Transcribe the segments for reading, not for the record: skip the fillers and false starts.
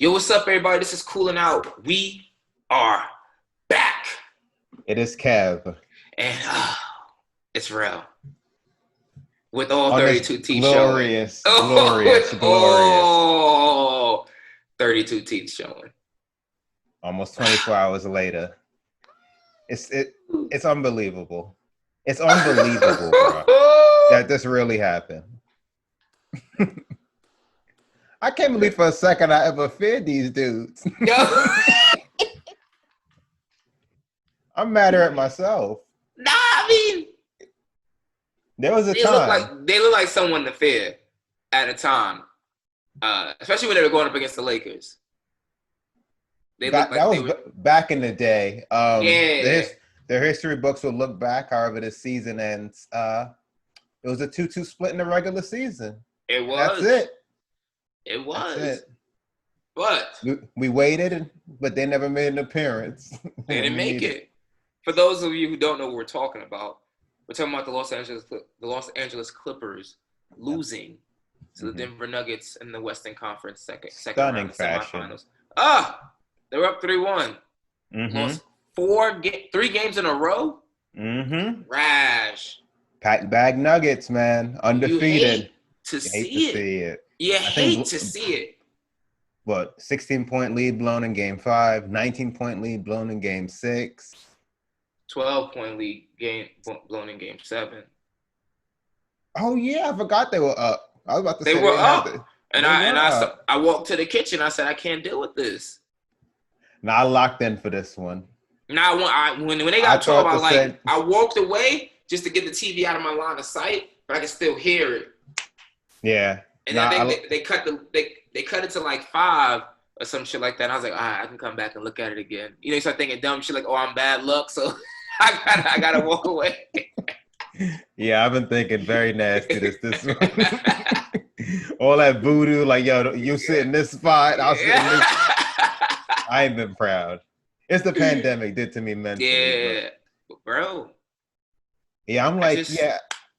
Yo, what's up, everybody? This is Coolin out. We are back. It is Kev. And it's Rel. With all 32 teeth glorious, showing. Glorious. 32 teeth showing. Almost 24 hours later. It's unbelievable. It's unbelievable, bro, that this really happened. I can't believe for a second I ever feared these dudes. I'm madder at myself. Nah, I mean, there was a time. They look like someone to fear at a time, especially when they were going up against the Lakers. Back in the day. Their history books will look back. However, this season ends. It was a 2-2 split in the regular season. It was. That's it. It was. That's it. But we waited, but they never made an appearance. They didn't make it. For those of you who don't know what we're talking about the Los Angeles Clippers losing to the Denver Nuggets in the Western Conference second round of semifinals. They were up 3-1. Lost 3 games in a row. Rash. Packed bag Nuggets, man, undefeated. You hate to see it. You hate to see it. What, 16-point lead blown in Game 5, 19-point lead blown in Game 6. 12-point lead blown in Game 7. Oh yeah, I forgot they were up. I was about to say they were up. I walked to the kitchen. I said, I can't deal with this. Now I locked in for this one. Now when they got 12, I walked away just to get the TV out of my line of sight, but I can still hear it. Yeah. And then they cut it to like 5 or some shit like that. And I was like, all right, I can come back and look at it again. You start thinking dumb shit like, oh, I'm bad luck, so I gotta walk away. Yeah, I've been thinking very nasty this one. All that voodoo, like, yo, you sit in this spot, I'll sit in this. I ain't been proud. It's the pandemic did to me mentally. Yeah, bro. Yeah, I'm like,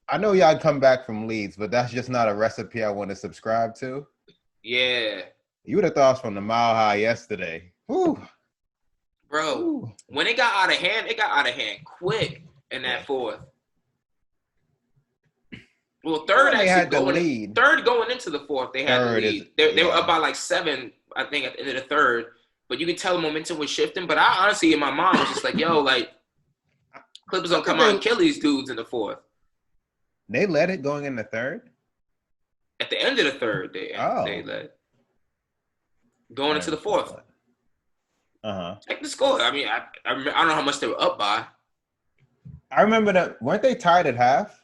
I know y'all come back from leads, but that's just not a recipe I want to subscribe to. Yeah. You would have thought from the Mile High yesterday. Whew. Bro, Ooh. When it got out of hand, quick in that fourth. Well, third going into the fourth, they had the lead. They were up by like 7, I think, at the end of the third. But you could tell the momentum was shifting. But I honestly, in my mind, was just like, yo, like, Clippers don't come out and kill these dudes in the fourth. They led it going in the third? At the end of the third, they led. Going into the fourth. Check the score. I mean, I don't know how much they were up by. I remember that. Weren't they tied at half?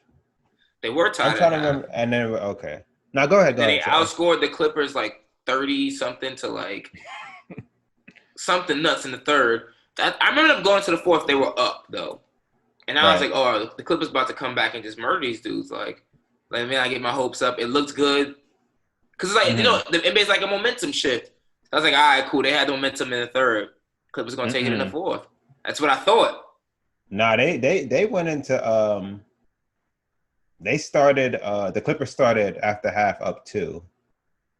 They were tied I'm trying to remember. And then, okay. Now, go ahead. They outscored the Clippers like 30-something to like something nuts in the third. I remember them going to the fourth. They were up, though. And I was like, oh, the Clippers about to come back and just murder these dudes. Like, man, I get my hopes up. It looks good. Because it's like, the NBA's like a momentum shift. I was like, all right, cool. They had the momentum in the third. Clippers going to take it in the fourth. That's what I thought. Nah, they went into the Clippers started after half up 2.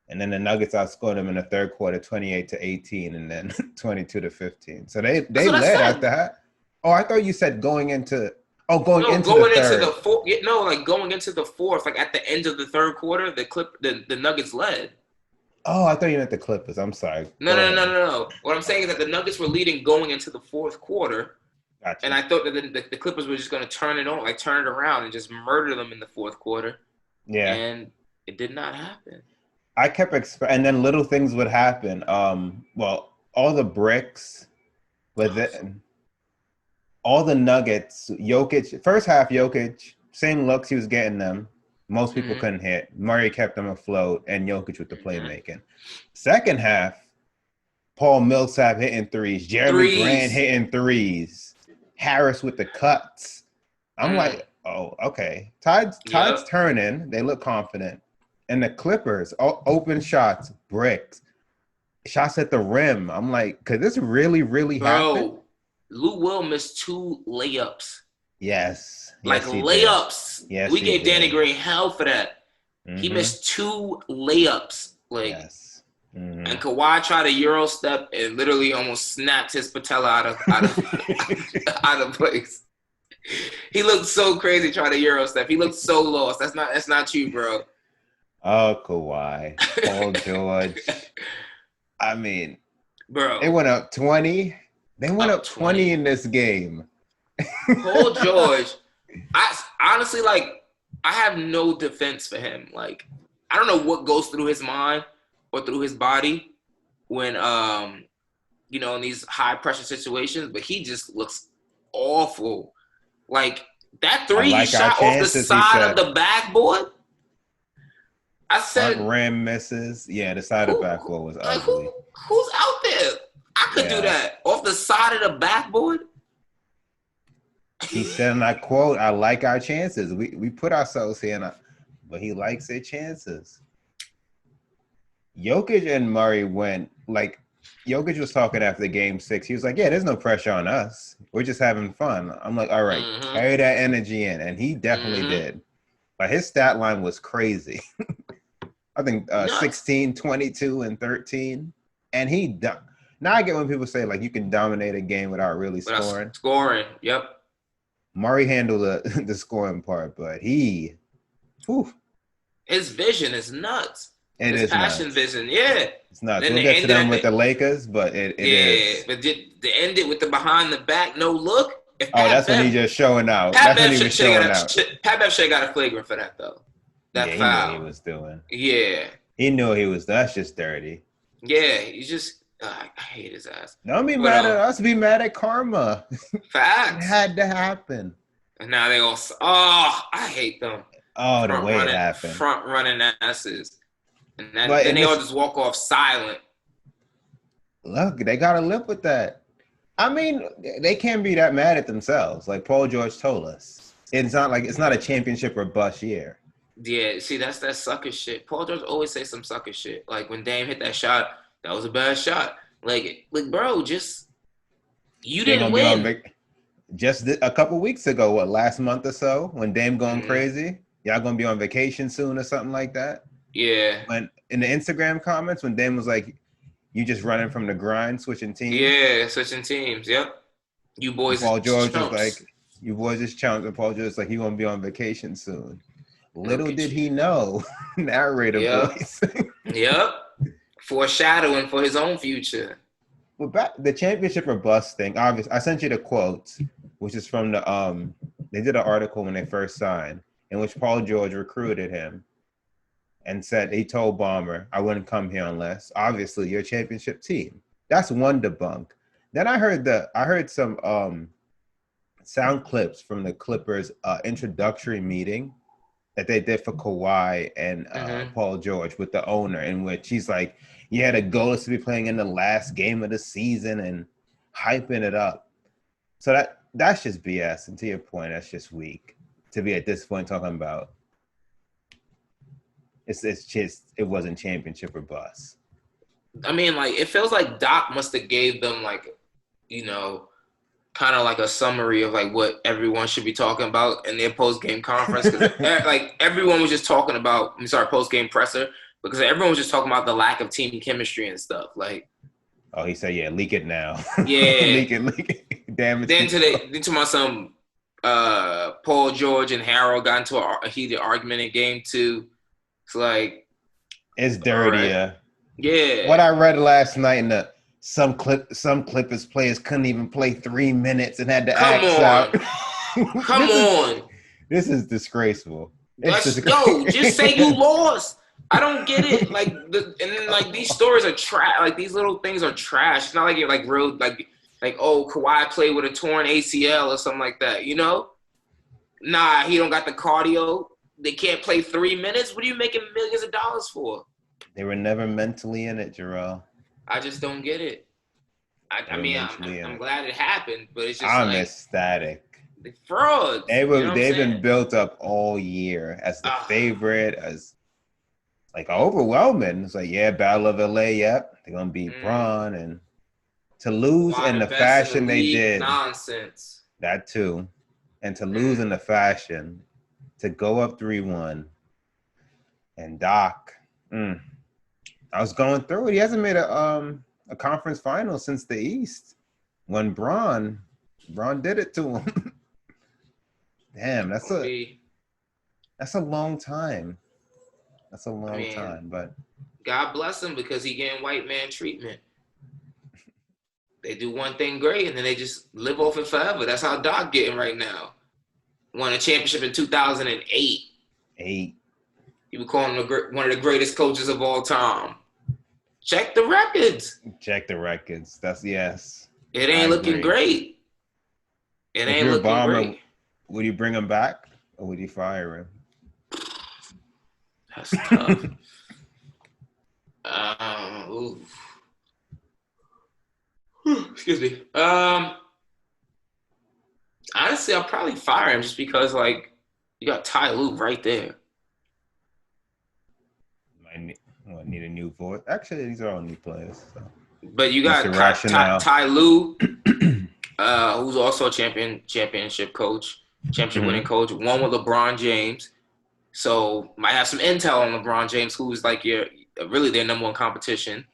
And then the Nuggets outscored them in the third quarter 28-18 and then 22-15. So they led after half. Oh, I thought you said going into the third. Going into the fourth, like at the end of the third quarter, the Nuggets led. Oh, I thought you meant the Clippers. I'm sorry. No. What I'm saying is that the Nuggets were leading going into the fourth quarter. Gotcha. And I thought that the Clippers were just going to turn it around and just murder them in the fourth quarter. Yeah. And it did not happen. I kept and then little things would happen. All the bricks with it. All the Nuggets, Jokic, first half Jokic, same looks he was getting them. Most people couldn't hit. Murray kept them afloat, and Jokic with the playmaking. Second half, Paul Millsap hitting threes. Jeremy Grant hitting threes. Harris with the cuts. I'm like, oh, okay. Tide's turning. They look confident. And the Clippers, open shots, bricks, shots at the rim. I'm like, could this really, really happen? Lou Will missed 2 layups. Yes. Like layups. Yes, we gave Danny Green hell for that. He missed 2 layups. Like, And Kawhi tried a Euro step and literally almost snapped his patella out of place. He looked so crazy trying to Euro step. He looked so lost. That's not you, bro. Oh, Kawhi, Paul George. I mean, bro, they went up 20. They went up 20 in this game. Paul George, I honestly I have no defense for him. Like, I don't know what goes through his mind or through his body when in these high pressure situations, but he just looks awful. Like that three he shot off the side of the backboard. I said front rim misses. Yeah, the side of the backboard was ugly. Who's out there? I could do that off the side of the backboard. He said, and I quote, "I like our chances. We put ourselves here, but he likes their chances." Jokic and Murray went Jokic was talking after Game 6. He was like, "Yeah, there's no pressure on us. We're just having fun." I'm like, "All right, carry that energy in," and he definitely did. But his stat line was crazy. I think 16, 22, and 13. And now I get when people say, like, you can dominate a game without really scoring. Yep. Murray handled the scoring part, but his vision is nuts. His passion nuts. vision, yeah. It's nuts. We'll get to them with the Lakers, but it is. Yeah, but to end it with the behind the back, no look. That's when he's just showing out. That's when he was showing out. Pat Bev got a flagrant for that, though. That foul. He knew what he was doing. Yeah. He knew he was. That's just dirty. Yeah, he's just. I hate his ass. Don't be mad at us. Be mad at karma. Facts. It had to happen. And now they all. Oh, I hate them. Oh, the way it happened. Front running asses. And then they all just walk off silent. Look, they got to live with that. I mean, they can't be that mad at themselves. Like Paul George told us. It's not a championship or bust year. Yeah, see, that's that sucker shit. Paul George always say some sucker shit. Like when Dame hit that shot, that was a bad shot. Like bro, you didn't win. Just a couple weeks ago, last month or so, when Dame going crazy, y'all gonna be on vacation soon or something like that? Yeah. When in the Instagram comments, when Dame was like, "You just running from the grind, switching teams." Yeah, switching teams. Yep. You boys. Paul George was like, "You boys just chumps," and Paul George was like, "You gonna be on vacation soon." Little did he know, narrator voice. Yep. Foreshadowing for his own future. Well, back the championship or bust thing. Obviously, I sent you the quotes, which is from the They did an article when they first signed, in which Paul George recruited him, and said he told Ballmer, "I wouldn't come here unless obviously you're a championship team." That's one debunk. Then I heard some sound clips from the Clippers introductory meeting that they did for Kawhi and Paul George with the owner, in which he's like, "Yeah, the goal is to be playing in the last game of the season," and hyping it up. So that's just BS. And to your point, that's just weak to be at this point talking about. It's just it wasn't championship or bust. I mean, it feels like Doc must have gave them kind of like a summary of what everyone should be talking about in their post-game conference. Cause everyone was just talking about, post-game presser, because everyone was just talking about the lack of team chemistry and stuff. Oh, he said, "Yeah, leak it now." Yeah, leak it. Damn it. Then to my son, Paul George and Harold got into a heated argument in game 2. It's it's dirtier. Right. Yeah. What I read last night some Clippers players couldn't even play 3 minutes and had to act out. Come on. This is disgraceful. Just say you lost. I don't get it. These stories are trash. These little things are trash. It's not like you're real Kawhi played with a torn ACL or something like that, Nah, he don't got the cardio. They can't play 3 minutes. What are you making millions of dollars for? They were never mentally in it, Jarrell. I just don't get it. I'm glad it happened, but it's just I'm ecstatic. The frauds. They've been built up all year as the favorite, as overwhelming. It's Battle of LA, yep. They're gonna beat Bron, and to lose in the fashion they did. Nonsense. That too. And to lose in the fashion, to go up 3-1, and Doc. I was going through it. He hasn't made a conference final since the East when Braun did it to him. Damn, that's a long time. That's a long time, but God bless him because he getting white man treatment. They do one thing great and then they just live off it forever. That's how Doc getting right now. Won a championship in 2008. He was calling him one of the greatest coaches of all time. Check the records. That's yes. It ain't looking great. It ain't looking great. Would you bring him back or would you fire him? That's tough. Excuse me. Honestly, I'll probably fire him just because, like, you got Ty Lue right there. Need a new voice. Actually, these are all new players. So. But you got Ty Lue, who's also a championship coach, winning coach. One with LeBron James. So might have some intel on LeBron James, who's like really their number one competition.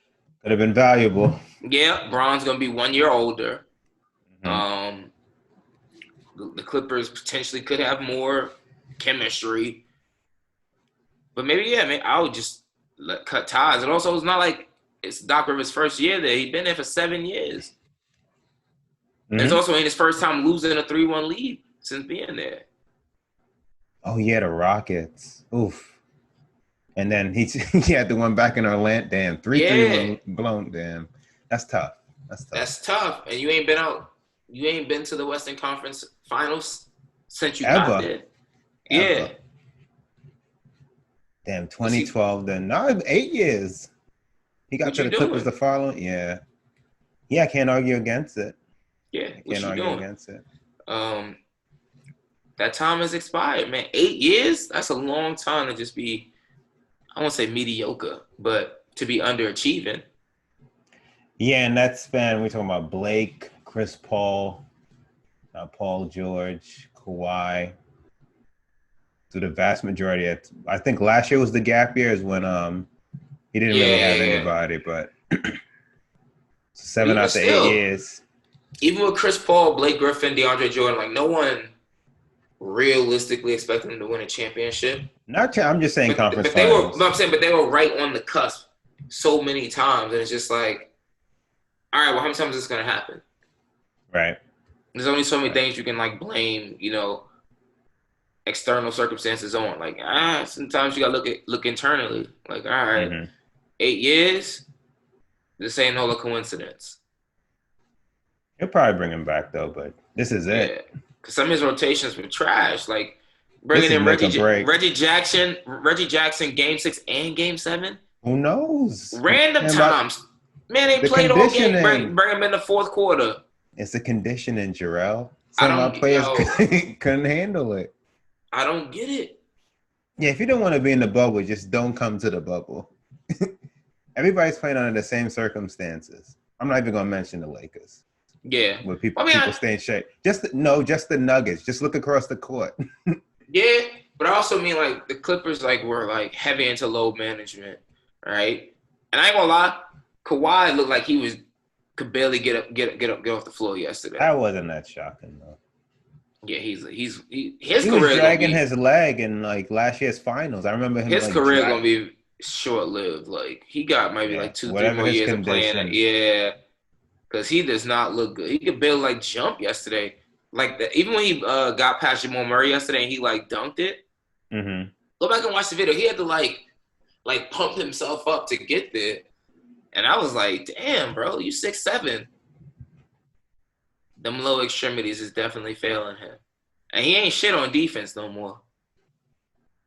Could have been valuable. Yeah, Bron's gonna be 1 year older. The Clippers potentially could have more chemistry, but maybe I would just cut ties. And also, it's not like it's Doc Rivers' first year there. He's been there for 7 years. It's also ain't his first time losing a 3-1 lead since being there. Oh yeah, the Rockets. Oof. And then he had the one back in Orlando. Damn, 3-3 blown. Damn, that's tough. That's tough. And you ain't been out. You ain't been to the Western Conference Finals since you got there. Yeah. Damn, 2012. Then no, 8 years. He got to the Clippers the following. Yeah, I can't argue against it. Yeah, I can't argue against it. That time has expired, man. 8 years? That's a long time to just be, I won't say mediocre, but to be underachieving. Yeah, in that span, we're talking about Blake, Chris Paul, Paul George, Kawhi. To the vast majority, I think last year was the gap years when he didn't really have anybody, but 7 out of 8 years. Even with Chris Paul, Blake Griffin, DeAndre Jordan, like no one realistically expected them to win a championship. I'm just saying conference finals. But they were right on the cusp so many times, and it's just like, all right, well, how many times is this gonna happen? Right. There's only so many things you can like blame, external circumstances on. Like, sometimes you gotta look internally. Like, all right, 8 years, this ain't no coincidence. He'll probably bring him back though, but this is it. Because some of his rotations were trash. Like bringing in Reggie Jackson, Game 6 and Game 7. Who knows? Random times. Man, they played all game. Bring him in the fourth quarter. It's the conditioning, Jarrell. Some of our players couldn't handle it. I don't get it. Yeah, if you don't want to be in the bubble, just don't come to the bubble. Everybody's playing under the same circumstances. I'm not even going to mention the Lakers. Yeah. Where people stay in shape. Just the Nuggets. Just look across the court. Yeah, but I also mean like the Clippers were like heavy into load management, right? And I ain't gonna lie, Kawhi looked like he could barely get off the floor yesterday. That wasn't that shocking though. Yeah, his he career was dragging his leg in like last year's finals. I remember him. His career gonna be short lived. Like he got maybe 2-3 more years of playing. Yeah. Because he does not look good. He could barely jump yesterday. Even when he got past Jamal Murray yesterday and he dunked it. Mm-hmm. Go back and watch the video. He had to pump himself up to get there. And I was like, damn, bro, you 6'7". Them low extremities is definitely failing him. And he ain't shit on defense no more.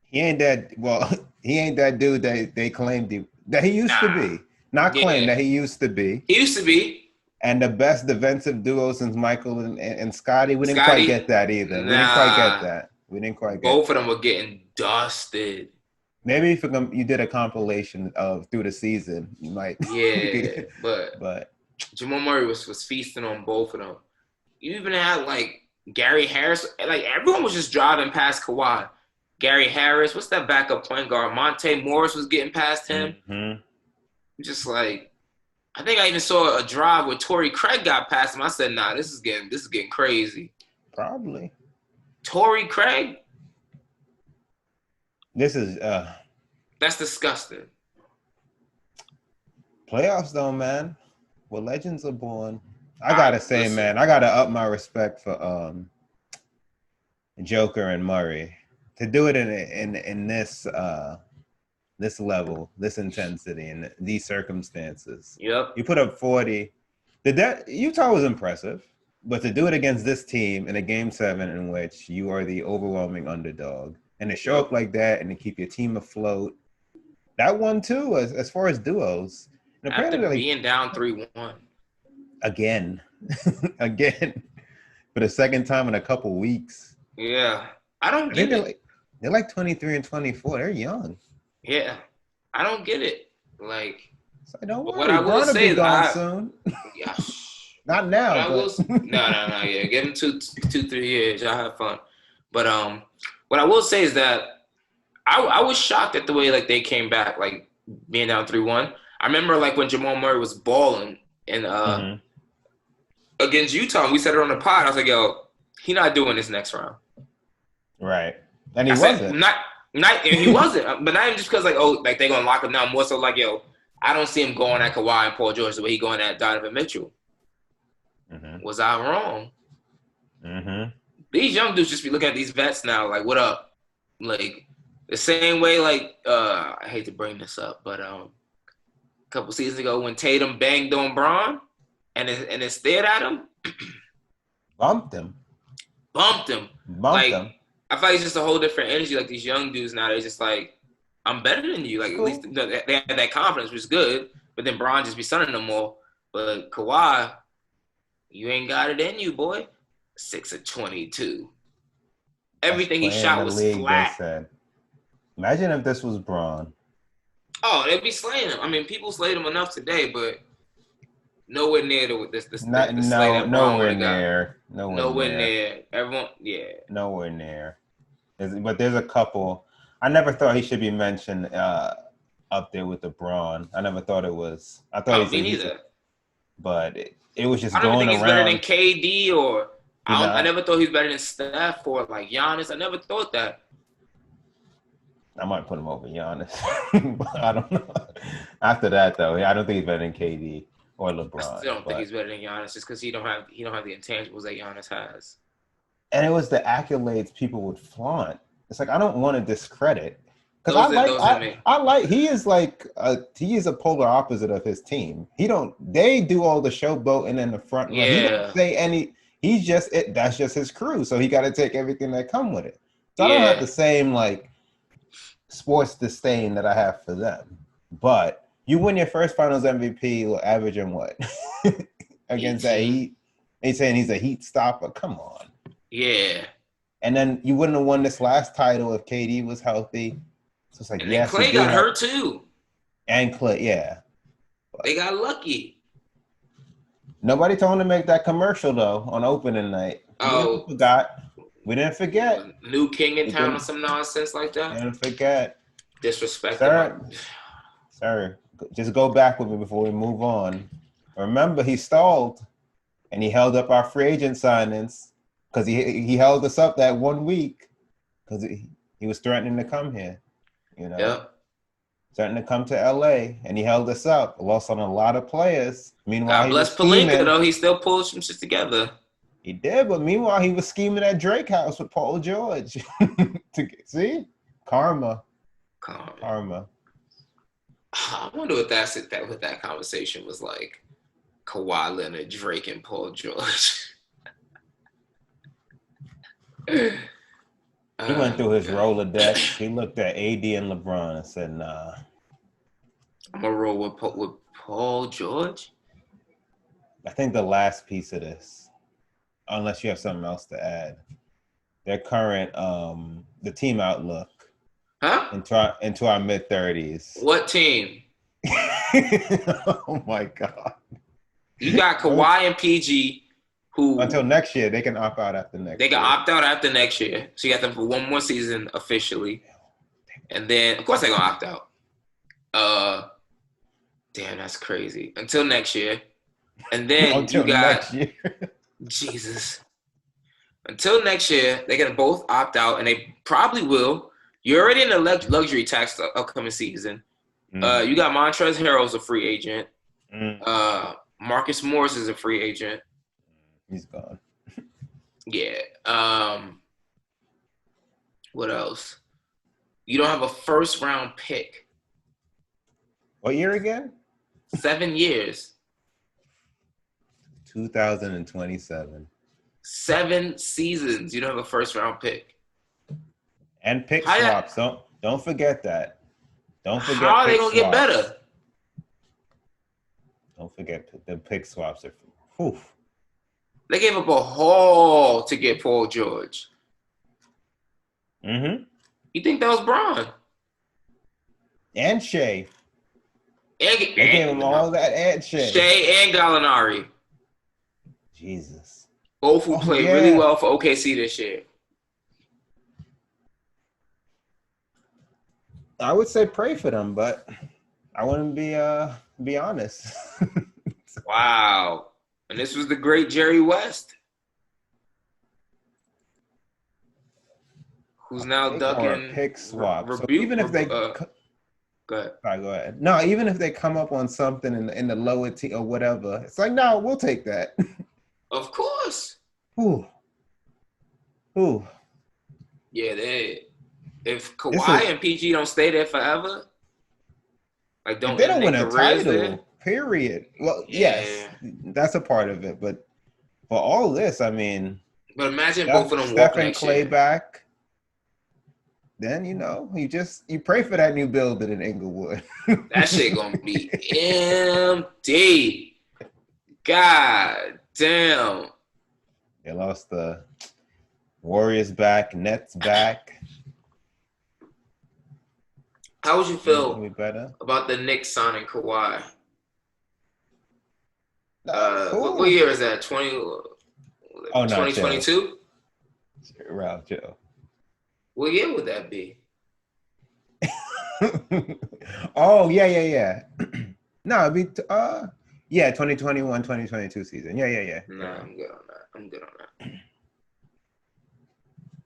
He ain't that dude that they claimed that he used to be. Not claim that he used to be. He used to be. And the best defensive duo since Michael and Scotty. We didn't quite get that either. We didn't quite get both of them were getting dusted. Maybe if you did a compilation of through the season, you might. Yeah, but Jamal Murray was feasting on both of them. You even had Gary Harris. Everyone was just driving past Kawhi. Gary Harris, what's that backup point guard? Monte Morris was getting past him. Mm-hmm. just like, I think I even saw a drive where Torrey Craig got past him. I said, nah, this is getting crazy. Probably. Torrey Craig? This is That's disgusting. playoffs though, man. Where legends are born. I gotta say, listen, man, I gotta up my respect for Joker and Murray to do it in this level, this intensity, and these circumstances. Yep. You put up 40. Utah was impressive, but to do it against this team in a game 7 in which you are the overwhelming underdog, and to show up like that and to keep your team afloat, that one too, as far as duos. And After being down 3-1. Again, for the second time in a couple weeks. Yeah. I don't get it. They're like 23 and 24. They're young. Yeah. I don't get it. Like, so don't worry. What I will say is soon. Yeah. Not now. No. Yeah. Give them 2-3 years. Y'all have fun. But what I will say is that I was shocked at the way like they came back, like being down 3-1. I remember like when Jamal Murray was balling and against Utah, we said it on the pod. I was like, yo, he not doing this next round. Right. And he wasn't. He wasn't. But not even just because like, oh, like they're gonna lock him down. More so like, yo, I don't see him going at Kawhi and Paul George the way he going at Donovan Mitchell. Mm-hmm. Was I wrong? Mm-hmm. These young dudes just be looking at these vets now, like, what up? Like the same way, like, I hate to bring this up, but a couple seasons ago when Tatum banged on Bron and it stared at him. Bumped him. I feel like it's just a whole different energy. Like these young dudes now, they're just like, I'm better than you. Like, cool. At least they have that confidence, which is good. But then Bron just be sunning them all. But Kawhi, you ain't got it in you, boy. 6 of 22. Everything he shot was flat. Imagine if this was Bron. Oh, they'd be slaying him. I mean, people slayed him enough today, but nowhere near the nowhere near. Everyone, yeah. Nowhere near. But there's a couple. I never thought he should be mentioned up there with the Bron. I never thought it was. I thought me neither. But it was just going around. I don't think he's better than KD or I never thought he was better than Steph or like Giannis. I never thought that. I might put him over Giannis. But I don't know. After that, though, I don't think he's better than KD or LeBron. I still don't think he's better than Giannis just because he don't have the intangibles that Giannis has. And it was the accolades people would flaunt. It's like I don't want to discredit because he is a polar opposite of his team. They do all the showboating in the front. Yeah. He don't say any. He's just it. That's just his crew. So he got to take everything that come with it. So I don't have the same like sports disdain that I have for them. But you win your first Finals MVP, averaging what against 18. That Heat? They saying he's a Heat stopper. Come on. Yeah. And then you wouldn't have won this last title if KD was healthy. So it's like, and yes, Clay got hurt too. And Clay, yeah. But they got lucky. Nobody told him to make that commercial though on opening night. We didn't forget. New king in town or some nonsense like that. Didn't forget. Disrespect. Sir, just go back with me before we move on. Remember, he stalled and he held up our free agent signings because he held us up that 1 week because he was threatening to come here. Yep. Threatening to come to LA, and he held us up. Lost on a lot of players. Meanwhile, God bless Pelinka, though. He still pulled some shit together. He did, but meanwhile, he was scheming at Drake House with Paul George. See? Karma. I wonder what that conversation was like. Kawhi Leonard, Drake, and Paul George. He went through his Rolodex. He looked at AD and LeBron and said, nah. I'm going to roll with Paul George? I think the last piece of this, unless you have something else to add, their current, the team outlook into our mid-30s. What team? Oh, my God. You got Kawhi and PG. Who, until next year, they can opt out after next year. They can opt out after next year. So you got them for one more season officially. And then, of course, they're going to opt out. Damn, that's crazy. Until next year. And then Until you got next year. Jesus. Until next year, they're gonna both opt out, and they probably will. You're already in the luxury tax the upcoming season. You got Montrezl Harrell's a free agent. Marcus Morris is a free agent. He's gone. Yeah. What else? You don't have a first round pick. What year again? 7 years. 2027. 7 seasons. You don't have a first round pick. And pick swaps. Don't forget that. Don't forget. How are they gonna get better? Don't forget the pick swaps are. Whew. They gave up a haul to get Paul George. Mm-hmm. You think that was Bron? And Shea. They gave him all that and Shea. Shea and Gallinari. Jesus. Both who played really well for OKC this year. I would say pray for them, but I wouldn't be honest. Wow. And this was the great Jerry West, who's now ducking pick swap. So rebuke. even if they Go ahead. Sorry, go ahead. No, even if they come up on something in the lower tier or whatever, it's like, no, we'll take that. Of course. Ooh. Yeah, if Kawhi and PG don't stay there forever, like they don't win a title, period. Well, yes, that's a part of it, but for all this, I mean, but imagine both of them Steph walking and Clay back. Then you pray for that new building in Inglewood. That shit gonna be empty. God damn. They lost the Warriors back, Nets back. How would you feel about the Knicks signing Kawhi? Cool. What year is that? 2022? Ralph Joe. What year would that be? Oh, yeah. No, it'd be 2021, 2022 season. Yeah. No, I'm good on that.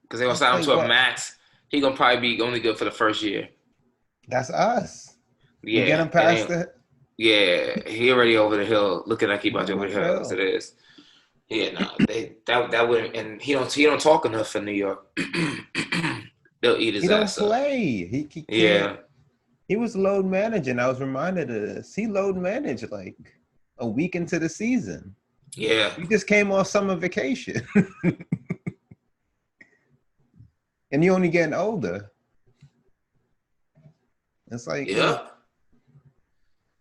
Because they're gonna sign him to a max. He gonna probably be only good for the first year. That's us. Yeah. We get him past it. Yeah, he already over the hill, looking like he about to over the hill as it is. Yeah, no, that wouldn't, and he don't talk enough for New York. They'll eat his ass up. He don't play. He can't. Yeah. He was load managing. I was reminded of this. He load managed like a week into the season. Yeah. He just came off summer vacation. And you're only getting older. It's like, yeah.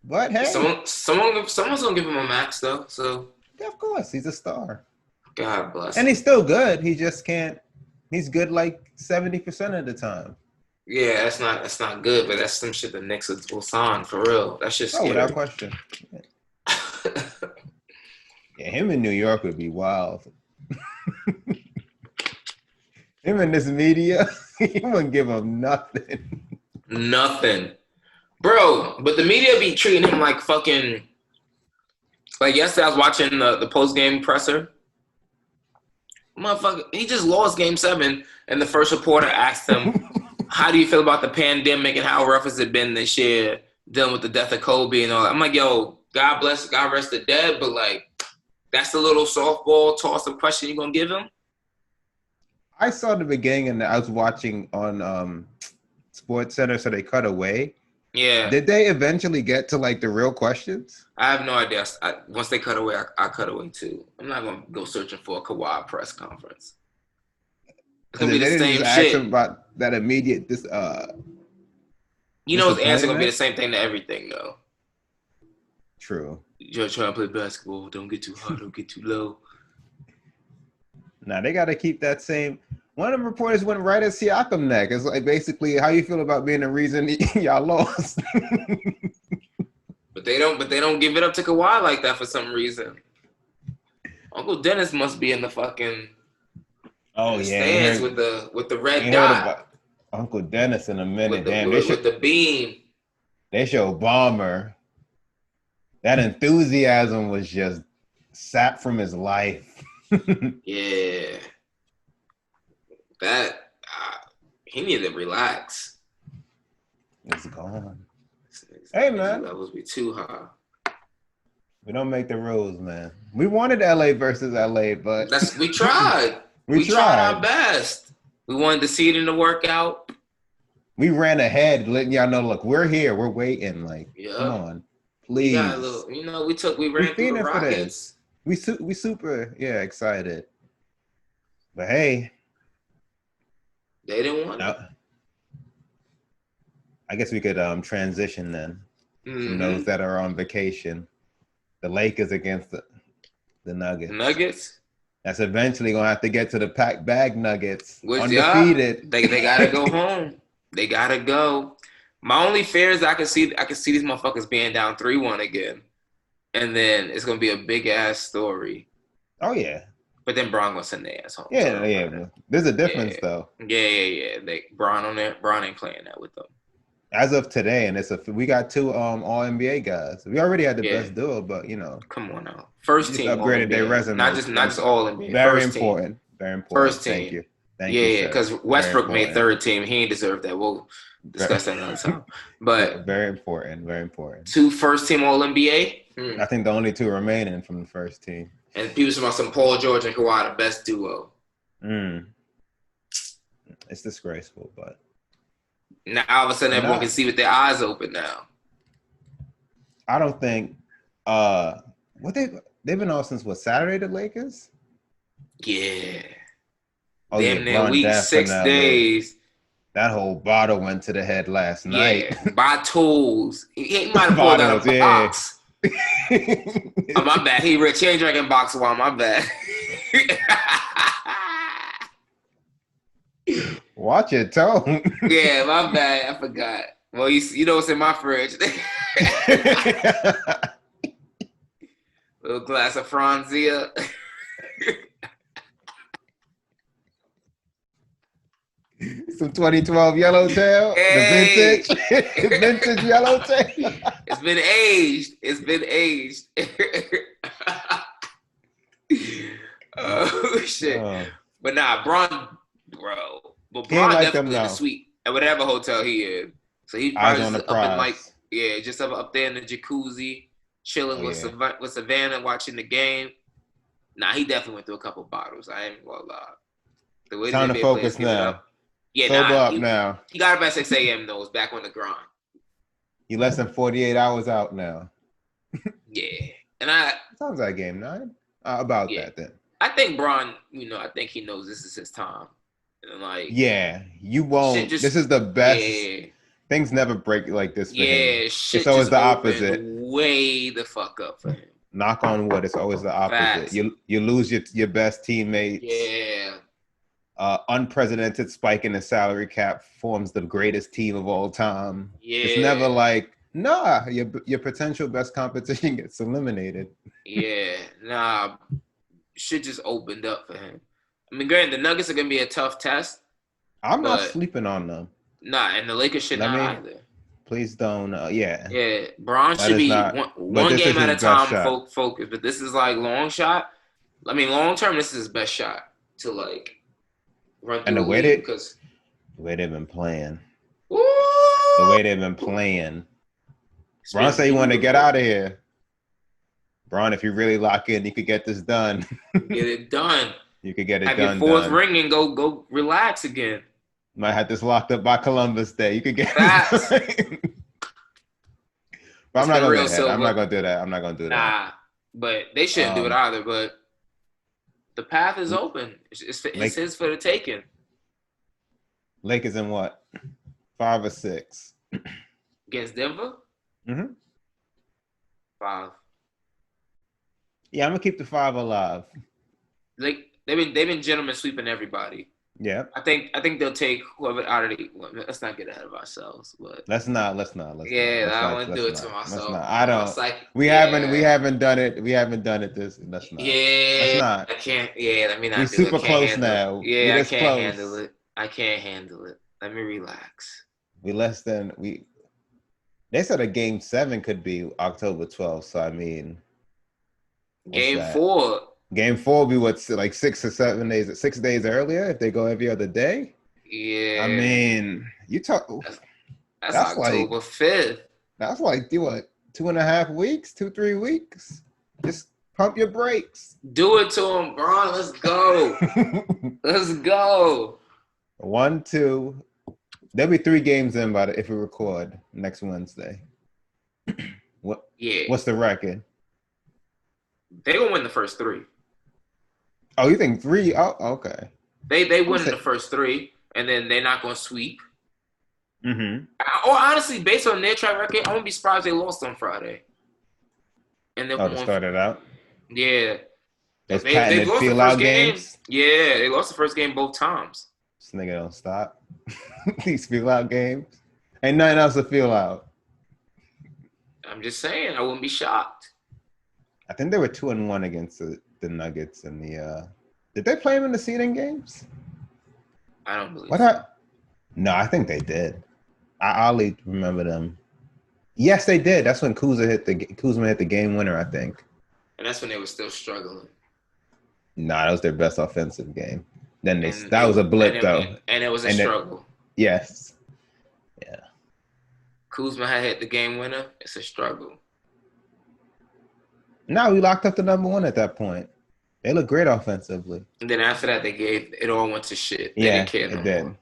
But hey, someone's gonna give him a max though. So yeah, of course, he's a star. God bless. And he's still good. He just can't. He's good like 70% of the time. Yeah, that's not good, but that's some shit the Knicks will sign for real. That's just scary. Without question. Yeah, him in New York would be wild. Him in this media, he wouldn't give him nothing. Nothing. Bro, but the media be treating him like fucking... Like yesterday I was watching the post-game presser. Motherfucker, he just lost Game 7, and the first reporter asked him, how do you feel about the pandemic and how rough has it been this year dealing with the death of Kobe and all that? I'm like, yo, God bless, God rest the dead, but like, that's the little softball toss-up question you're going to give him? I saw the beginning, and I was watching on Sports Center, so they cut away. Yeah. Did they eventually get to like the real questions? I have no idea. Once they cut away, I cut away too. I'm not gonna go searching for a Kawhi press conference. It's gonna be the same shit. About that immediate you know, his answer gonna be the same thing to everything though. True. You're trying to play basketball. Don't get too high. Don't get too low. Nah, they got to keep that same. One of the reporters went right at Siakam neck. It's like basically, how you feel about being the reason y'all lost? But they don't give it up to Kawhi like that for some reason. Uncle Dennis must be in the fucking stands with the red dot. Uncle Dennis in a minute. With the beam. They show Bomber. That enthusiasm was just sapped from his life. Yeah. That he needed to relax. It's gone. Hey, man. Levels be too high. We don't make the rules, man. We wanted LA versus LA, but we tried. we tried our best. We wanted to see it in the workout. We ran ahead, letting y'all know, look, we're here. We're waiting. Like, come on, please. We got a little, we ran through the Rockets. We super, excited. But hey. They didn't want it. I guess we could transition then. From those that are on vacation. The Lakers against the Nuggets. The Nuggets? That's eventually going to have to get to the packed bag Nuggets. Which, undefeated. They got to go home. They got to go. My only fear is I can see these motherfuckers being down 3-1 again. And then it's going to be a big-ass story. Oh, yeah. But then Bron going to send their ass home. Yeah. There's a difference, though. Yeah. Bron on there. Bron ain't playing that with them. As of today, and we got 2 all NBA guys. We already had the best duo, but come on now, first team upgraded their resume. Not just all NBA. Very important. Very important. First team. Thank you. Thank you. Because Westbrook made third team. He ain't deserved that. We'll discuss that another time. But very important. Very important. 2 first team all NBA. I think the only 2 remaining from the first team. And people talking about some Paul George and Kawhi, the best duo. It's disgraceful, but. Now all of a sudden everyone can see with their eyes open now. I don't think they've been off since Saturday, the Lakers? Yeah. Oh, damn near week 6 days. That whole bottle went to the head last night. Bottles. He might have pulled out a box. Oh, my bad. He ain't drinking box wine, my bad. Watch your tone. Yeah, my bad. I forgot. Well, you know what's in my fridge? Little glass of Franzia. Some 2012 Yellowtail. Hey. The vintage Yellowtail. It's been aged. Oh, shit. But nah, Bron, bro. But Bron definitely in the suite at whatever hotel he in. So he probably just up in just up there in the jacuzzi, chilling with Savannah, watching the game. Nah, he definitely went through a couple bottles. I ain't gonna lie. The way time to focus now. Now. He got up at 6 a.m. though. Was back on the grind. You less than 48 hours out now. Yeah, and time's that game 9? About that then. I think Bron, I think he knows this is his time. And you won't. This is the best. Yeah. Things never break like this for him. It's always the opposite. Way the fuck up for him. Knock on wood. It's always the opposite. Facts. You lose your best teammates. Yeah. Unprecedented spike in the salary cap forms the greatest team of all time. Yeah. It's never like, nah, your potential best competition gets eliminated. Yeah. Nah. Shit just opened up for him. I mean, granted, the Nuggets are going to be a tough test. I'm not sleeping on them. Nah, and the Lakers should not either. Please don't. Yeah, Bron should be one game at a time focused. But this is like long shot. I mean, long term, this is his best shot to like run through the league because the way they've been playing. Woo! The way they've been playing. Bron said he wanted to get out of here. Bron, if you really lock in, you could get this done. Get it done. You could get it done. Have your fourth ring and go relax again. Might have this locked up by Columbus Day. You could get it. But I'm not gonna do that. I'm not gonna do that. Nah, but they shouldn't do it either. But the path is open. It's his for the taking. Lakers in what? 5 or 6 against Denver. 5. Yeah, I'm gonna keep the 5 alive. They've been gentlemen sweeping everybody. Yeah. I think they'll take whoever out of the. Well, let's not get ahead of ourselves, but let's not. I don't want to do it to myself. I don't. We haven't done it. We haven't done it. Let's not. Yeah. Let's not. I can't. Yeah. Let me not. We're super close now. Yeah, I can't handle it. I can't handle it. Let me relax. We less than we. They said a game 7 could be October 12th. So I mean, Game 4. Game 4 will be what, like 6 or 7 days, 6 days earlier if they go every other day. Yeah. I mean, you talk. That's October 5th. That's like 2.5 weeks, 2-3 weeks. Just pump your brakes. Do it to him, bro. Let's go. Let's go. 1, 2. There'll be 3 games in if we record next Wednesday. What's the record? They gonna win the first 3. Oh, you think 3? Oh, okay. They win the first 3, and then they're not gonna sweep. Mm-hmm. Or honestly, based on their track record, I wouldn't be surprised they lost on Friday. And then to start it out. Yeah. They lost the first game. Yeah, they lost the first game both times. This nigga don't stop. These feel out games. Ain't nothing else to feel out. I'm just saying, I wouldn't be shocked. I think they were 2-1 against the Nuggets in the. Did they play them in the seeding games? I don't believe so. No, I think they did. I only remember them. Yes, they did. That's when Kuzma hit the game winner, I think. And that's when they were still struggling. Nah, that was their best offensive game. Then that was a blip, though. And it was a struggle. Yes. Yeah. Kuzma had hit the game winner. It's a struggle. No, we locked up the number 1 at that point. They look great offensively. And then after that, it all went to shit. They Yeah, didn't care it did.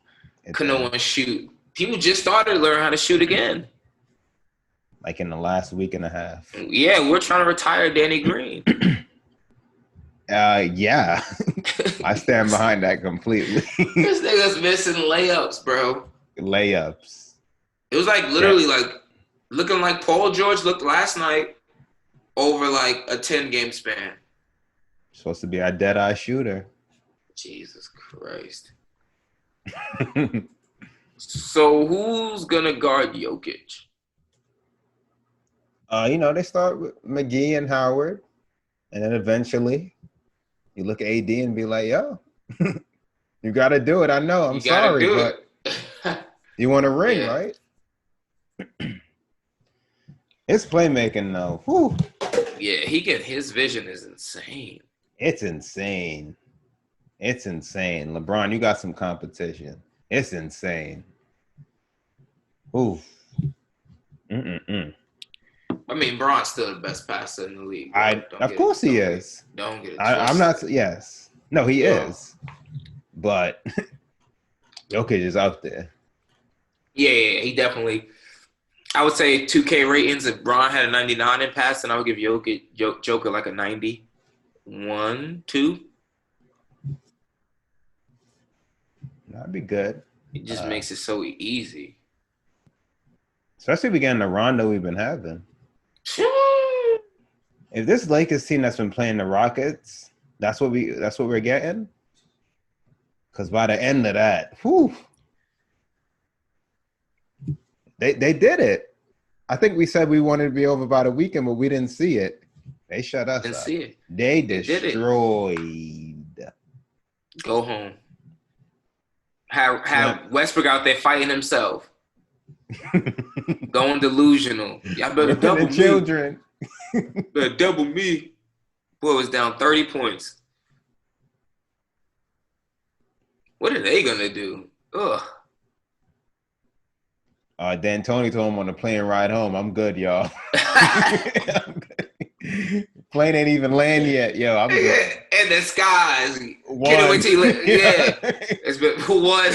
Could no one shoot. People just started to learn how to shoot again. Like in the last week and a half. Yeah, we're trying to retire Danny Green. Yeah. I stand behind that completely. This nigga's missing layups, bro. Layups. It was like literally like looking like Paul George looked last night over like a 10-game span. Supposed to be our dead-eye shooter. Jesus Christ. So who's gonna guard Jokic? They start with McGee and Howard, and then eventually you look at AD and be like, yo, you got to do it. I know. I'm sorry, but you want a ring, right? It's playmaking, though. Whew. Yeah, his vision is insane. It's insane. It's insane. LeBron, you got some competition. It's insane. Ooh. I mean, Bron's still the best passer in the league. Of course he is. Don't get it twisted. I'm not. Yes. No, he is. But Jokic is out there. Yeah, he definitely. I would say 2K ratings. If Bron had a 99 in passing, I would give Joker like a 91, 2. That'd be good. It just makes it so easy. Especially if we get in the Rondo we've been having. If this Lakers team that's been playing the Rockets, that's what we're getting. Because by the end of that, whew, they did it. I think we said we wanted to be over by the weekend, but we didn't see it. They shut us up. See it. They destroyed. Go home. Have Westbrook out there fighting himself. Going delusional. Y'all better double me. Children. Better double me. Boy was down 30 points. What are they gonna do? Ugh. Dan Tony told him on the plane ride home, I'm good, y'all. Plane ain't even land yet. Yo, I'm good. In the skies. Can't wait till you yeah. It's been one.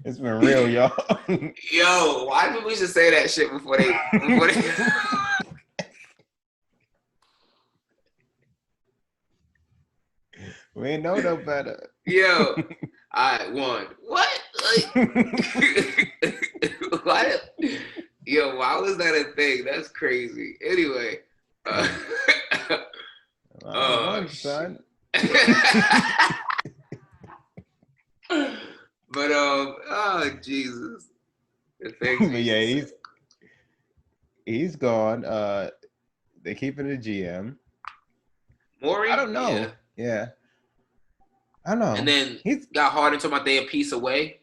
It's been real, y'all. Yo, why do we should say that shit before they We ain't know no better. Yo, I won. What? Like, what? Yo, why was that a thing? That's crazy. Anyway. Son. But oh Jesus. Yeah, he's gone. They're keeping the GM. Maury? I don't know. Yeah. I don't know. And then he's got Harden talking about they a piece away.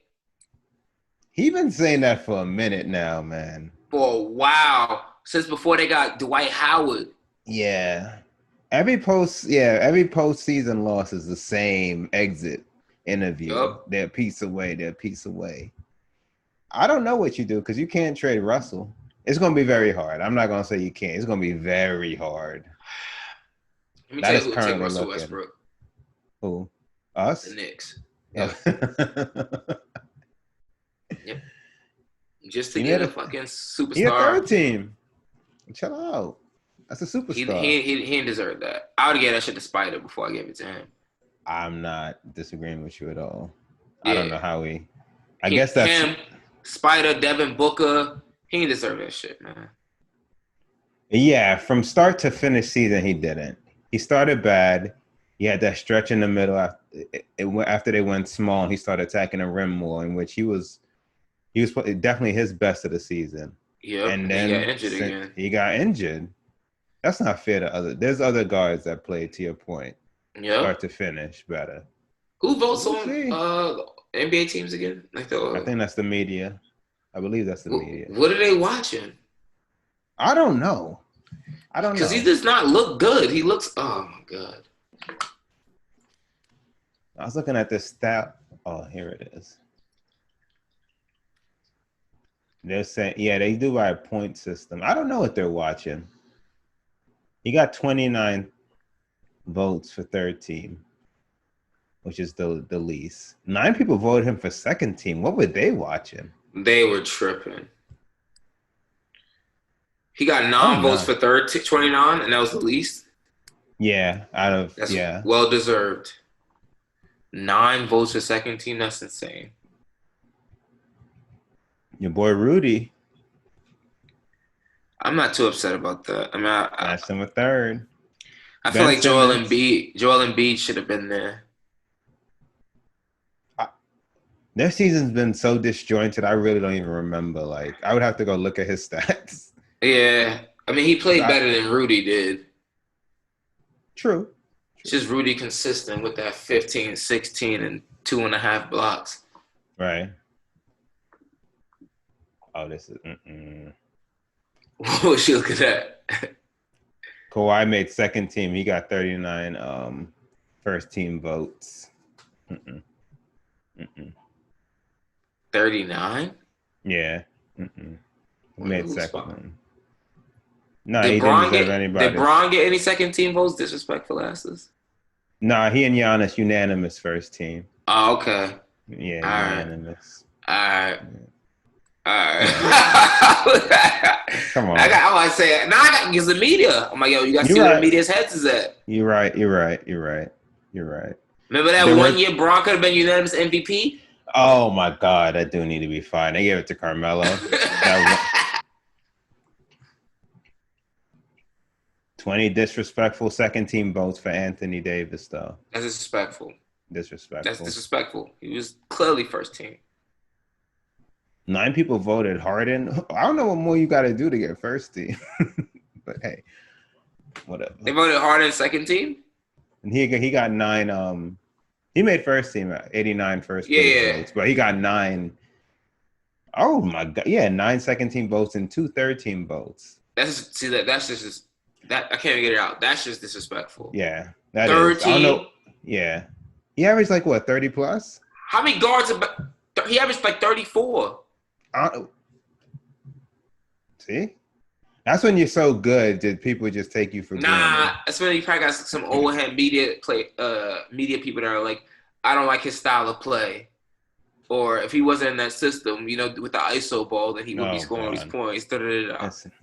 He been saying that for a minute now, man. For a while. Since before they got Dwight Howard. Yeah. Every postseason loss is the same exit interview. Yup. They're a piece away. They're a piece away. I don't know what you do because you can't trade Russell. It's going to be very hard. I'm not going to say you can't. It's going to be very hard. Let me That tell you is who would take currently Russell looking. Westbrook. Who? Us? The Knicks. Yeah. Yep. Just to get a fucking superstar. He a third team. Chill out. That's a superstar. He didn't deserve that. I would get that shit to Spider before I gave it to him. I'm not disagreeing with you at all. Yeah. I don't know how I guess that's him, Spider, Devin Booker. He didn't deserve that shit, man. Yeah, from start to finish season, he didn't. He started bad. He had that stretch in the middle after they went small, and he started attacking the rim more, in which he was definitely his best of the season. Yeah, and then he got injured again. He got injured. That's not fair to there's other guards that played, to your point. Yeah. Start to finish better. Who votes on NBA teams again? I think that's the media. I believe that's the media. What are they watching? I don't know. Because he does not look good. He looks, oh my God. I was looking at this stat. Oh, here it is. They're saying, they do by a point system. I don't know what they're watching. He got 29 votes for third team, which is the least. 9 people voted him for second team. What were they watching? They were tripping. He got 9 votes for 29, and that was the least? Yeah, That's well-deserved. 9 votes for second team, that's insane. Your boy Rudy. I'm not too upset about that. I mean, that's him a third. I feel like Joel Embiid should have been there. Their season's been so disjointed, I really don't even remember. Like, I would have to go look at his stats. Yeah. I mean, he played better than Rudy did. True. It's just Rudy consistent with that 15, 16, and 2.5 blocks. Right. Oh, this is... What was you looking at? Kawhi made second team. He got 39 first team votes. 39? Yeah. He made second one. No, did he didn't deserve anybody. Did Bron get any second team votes? Disrespectful asses. Nah, he and Giannis unanimous first team. Oh, okay. Yeah, unanimous. All right. Come on. I want to say, now I got to get the media. I'm like, yo, you got to see where the media's heads is at. You're right. Remember that one year Bron could have been unanimous MVP? Oh, my God. That do need to be fine. They gave it to Carmelo. 20 disrespectful second team votes for Anthony Davis, though. That's disrespectful. That's disrespectful. He was clearly first team. 9 people voted Harden. I don't know what more you got to do to get first team. But, hey, whatever. They voted Harden second team? And he got 9. He made first team at 89 first place votes. But he got 9. Oh, my God. Yeah, 9 second team votes and 2 third team votes. That's just that I can't even get it out. That's just disrespectful. Yeah. That third is. team? I don't know. Yeah. He averaged like what, 30 plus? How many guards? He averaged like 34. See? That's when you're so good that people just take you for granted. Nah, that's when you probably got some old head media people that are like, I don't like his style of play. Or if he wasn't in that system, with the ISO ball, then he would be scoring these points.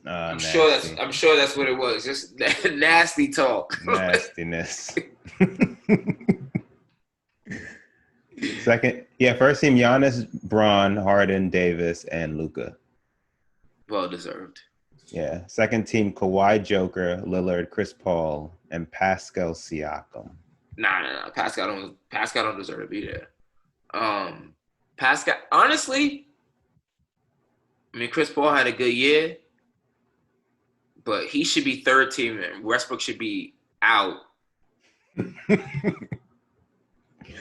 I'm sure that's what it was. Just nasty talk. Nastiness. First team Giannis, Bron, Harden, Davis, and Luka. Well deserved. Yeah. Second team Kawhi, Joker, Lillard, Chris Paul, and Pascal Siakam. Nah. Pascal don't deserve to be there. Pascal, honestly, I mean, Chris Paul had a good year, but he should be third team and Westbrook should be out.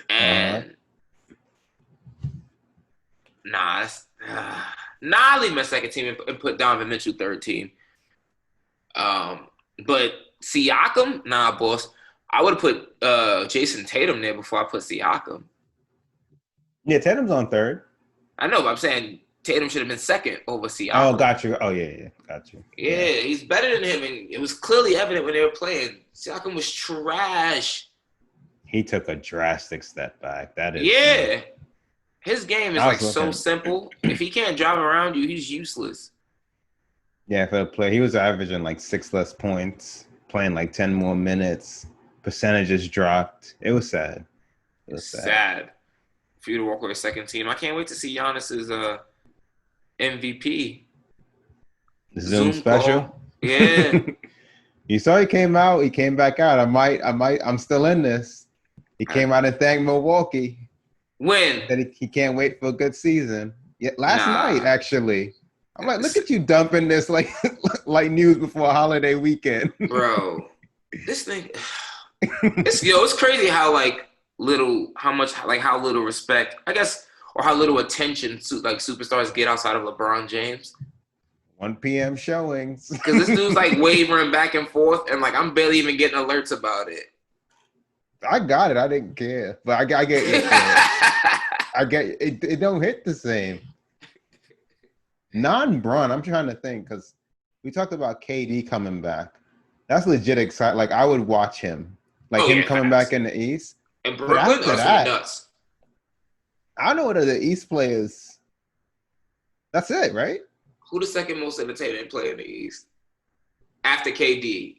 And Nah, I'll leave my second team and put Donovan Mitchell third team. But Siakam, nah, boss. I would have put Jason Tatum there before I put Siakam. Yeah, Tatum's on third. I know, but I'm saying Tatum should have been second over Siakam. Oh, got you. Oh, yeah, got you. Yeah, he's better than him, and it was clearly evident when they were playing. Siakam was trash. He took a drastic step back. That is. Yeah. His game is so simple. If he can't drive around you, he's useless. Yeah, for the play, he was averaging like 6 less points, playing like 10 more minutes. Percentages dropped. It was sad. It was sad for you to walk with a second team. I can't wait to see Giannis's MVP. Zoom special. Call. Yeah. You saw he came out. He came back out. I'm still in this. He came out and thanked Milwaukee. When? That he can't wait for a good season. Yeah, last night actually. I'm like, look at you dumping this like news before a holiday weekend, bro. This thing, it's crazy how how little respect, I guess, or how little attention superstars get outside of LeBron James. 1 p.m. showings. Because this dude's like wavering back and forth, and like I'm barely even getting alerts about it. I got it. I didn't care, but I get it. I get it. It don't hit the same. Non-Bron, I'm trying to think because we talked about KD coming back. That's legit exciting. Like I would watch him, coming back in the East. And Brooklyn, that's nuts. I don't know what are the East players. That's it, right? Who the second most entertaining player in the East after KD?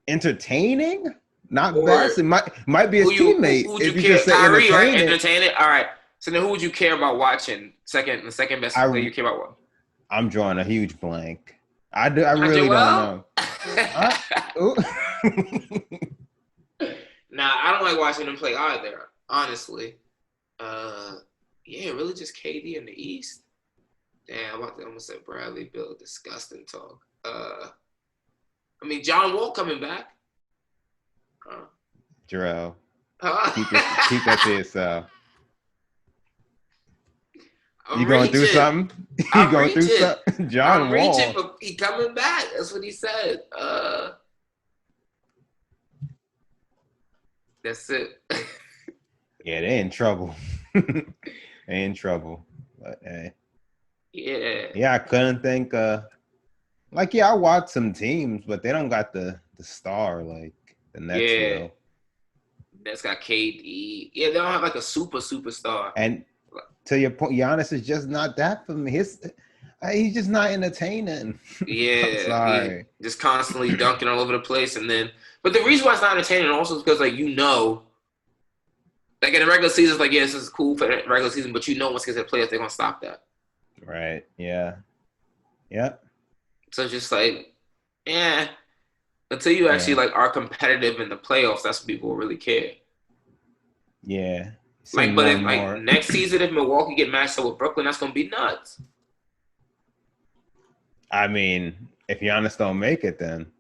Entertaining? Not best. It might be a teammate. Who would you care? Kyrie, right? Entertaining. All right. So then, who would you care about watching? The second best player you care about watching? I'm drawing a huge blank. I really don't know. Nah, I don't like watching them play either. Honestly, really just KD in the East. Damn, I almost said Bradley Beal. Disgusting talk. John Wall coming back. Jarrell, keep that to yourself. You going through something? You going through something? John Wall. I'm reaching, but he coming back. That's what he said. That's it. Yeah, they in trouble. They in trouble. But hey. Yeah. Yeah, I couldn't think. I watched some teams, but they don't got the star like the Nets will. That's got KD. Yeah, they don't have like a superstar. And to your point, Giannis is just not that for me. He's just not entertaining. Yeah, I'm sorry. Just constantly dunking all over the place, but the reason why it's not entertaining also is because in the regular season, it's like this is cool for the regular season, but once it gets to the playoffs, they're gonna stop that. Right. Yeah. Yep. So it's just until you actually are competitive in the playoffs, that's when people will really care. Yeah. But next season, if Milwaukee get matched up with Brooklyn, that's gonna be nuts. I mean, if Giannis don't make it, then